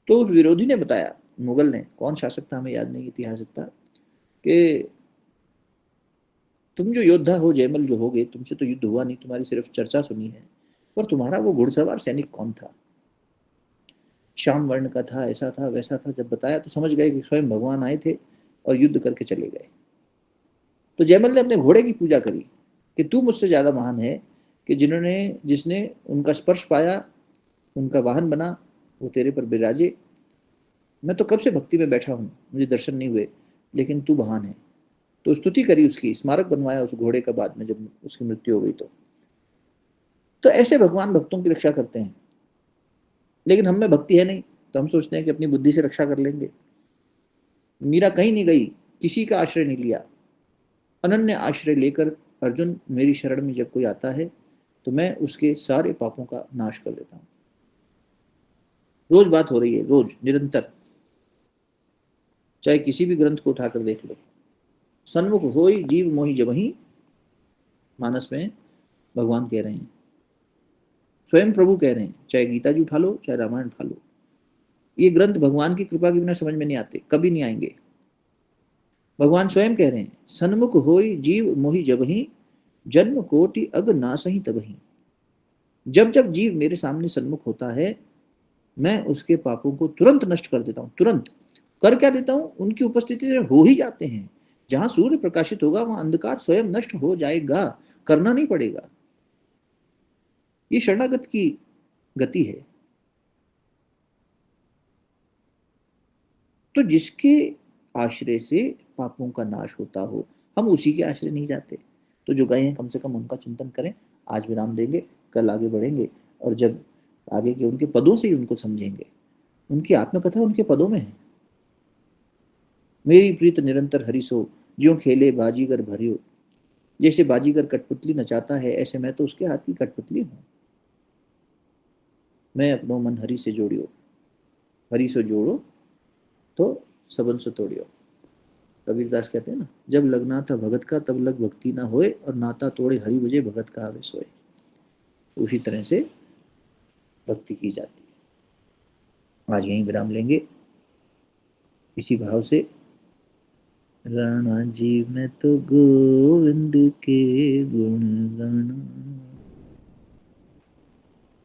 तो उस विरोधी ने बताया, मुगल ने, कौन शासक था हमें याद नहीं, इतिहास था, कि तुम जो योद्धा हो, जयमल जो होगे, तुमसे तो युद्ध हुआ नहीं, तुम्हारी सिर्फ चर्चा सुनी है, पर तुम्हारा वो घुड़सवार सैनिक कौन था, श्याम वर्ण का था, ऐसा था वैसा था। जब बताया तो समझ गए कि स्वयं भगवान आए थे और युद्ध करके चले गए। तो जयमल ने अपने घोड़े की पूजा करी कि तू मुझसे ज्यादा महान है, कि जिसने उनका स्पर्श पाया, उनका वाहन बना, वो तेरे पर विराजे। मैं तो कब से भक्ति में बैठा हूँ, मुझे दर्शन नहीं हुए, लेकिन तू महान है। तो स्तुति करी उसकी, स्मारक बनवाया उस घोड़े का बाद में जब उसकी मृत्यु हो गई। तो ऐसे भगवान भक्तों की रक्षा करते हैं। लेकिन हम में भक्ति है नहीं, तो हम सोचते हैं कि अपनी बुद्धि से रक्षा कर लेंगे। मीरा कहीं नहीं गई, किसी का आश्रय नहीं लिया, अनन्य आश्रय लेकर अर्जुन मेरी शरण में जब कोई आता है तो मैं उसके सारे पापों का नाश कर देता हूं। रोज बात हो रही है, रोज निरंतर, चाहे किसी भी ग्रंथ को उठाकर देख लो। सन्मुख होई जीव मोहि जबहि, मानस में भगवान कह रहे हैं, स्वयं प्रभु कह रहे हैं, चाहे गीता जी उठा लो, चाहे रामायण उठा लो। ये ग्रंथ भगवान की कृपा के बिना समझ में नहीं आते, कभी नहीं आएंगे। भगवान स्वयं कह रहे हैं, सन्मुख होई जीव मोहि जबहि, जन्म कोटि अग नासहि तबहि। जब जब जीव मेरे सामने सन्मुख होता है, मैं उसके पापों को तुरंत नष्ट कर देता हूं। तुरंत कर क्या देता हूं, उनकी उपस्थिति में हो ही जाते हैं। जहां सूर्य प्रकाशित होगा वहां अंधकार स्वयं नष्ट हो जाएगा, करना नहीं पड़ेगा। ये शरणागत की गति है। तो जिसके आश्रय से पापों का नाश होता हो, हम उसी के आश्रय नहीं जाते। तो जो गए हैं कम से कम उनका चिंतन करें। आज विराम देंगे, कल आगे बढ़ेंगे, और जब आगे के उनके पदों से ही उनको समझेंगे। उनकी आत्मकथा उनके पदों में है। मेरी प्रीत निरंतर हरिसो, ज्यों खेले बाजीगर भरियो। जैसे बाजीगर कठपुतली नचाता है, ऐसे मैं तो उसके हाथ की कठपुतली हूँ। मैं अपनो मन हरि से जोड़ियो, हरि से जोड़ो तो सबन से तोड़ियो। कबीरदास कहते हैं ना, जब लगना था भगत का तब लग भक्ति ना होए, और नाता तोड़े हरि बजे भगत का आवे सोए। उसी तरह से भक्ति की जाती है। आज यहीं विराम लेंगे इसी भाव से। राणा जी मैं तो गोविंद के गुण गाना,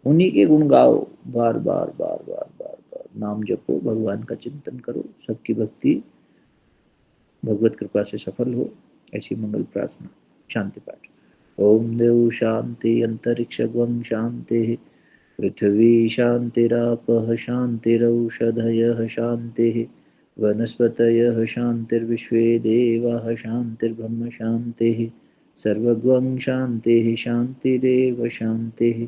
उन्हीं के गुण गाओ, बार बार बार बार बार बार नाम जपो, भगवान का चिंतन करो, सबकी भक्ति भगवत कृपा से सफल हो, ऐसी मंगल प्रार्थना। शांति पाठ। ओम देव शांति अंतरिक्ष गं शांति, पृथ्वी शांतिरापः शांतिरौषधयः शांतिः, वनस्पतयः शांतिर्विश्वे देवाः शांतिर्ब्रह्म शांतिः, सर्वगं शांतिः शांतिरेव शांतिः,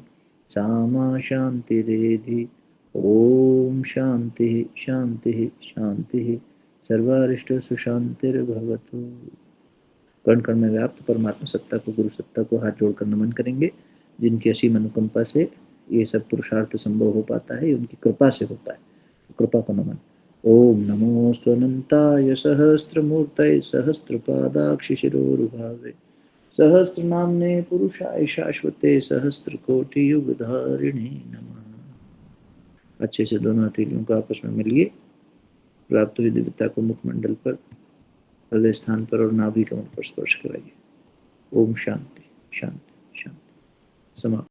सामा शांतिरेधि। ओम शांतिः शांतिः शांतिः, सर्वारिष्ट सुशांतिर्भवतु। कण कण में व्याप्त परमात्मा सत्ता को, गुरु सत्ता को हाथ जोड़कर नमन करेंगे, जिनकी असीम अनुकंपा से ये सब पुरुषार्थ संभव हो पाता है, उनकी कृपा से होता है। कृपा को नमन। ओम नमो स्वनंताय सहस्त्रमूर्तये सहस्त्रपादाक्षिशिरोरुभावे, सहस्रनाम्ने पुरुषाय शाश्वते सहस्त्रकोटियुगधारिणे नमः। अच्छे से दोनों हथेलियों को आपस में मिलिए। प्राप्त हुई दिव्यता को मुखमंडल पर, हृदय स्थान पर और नाभि कमल पर स्पर्श कराइए। ओम शांति शांति शांति। समाप्त।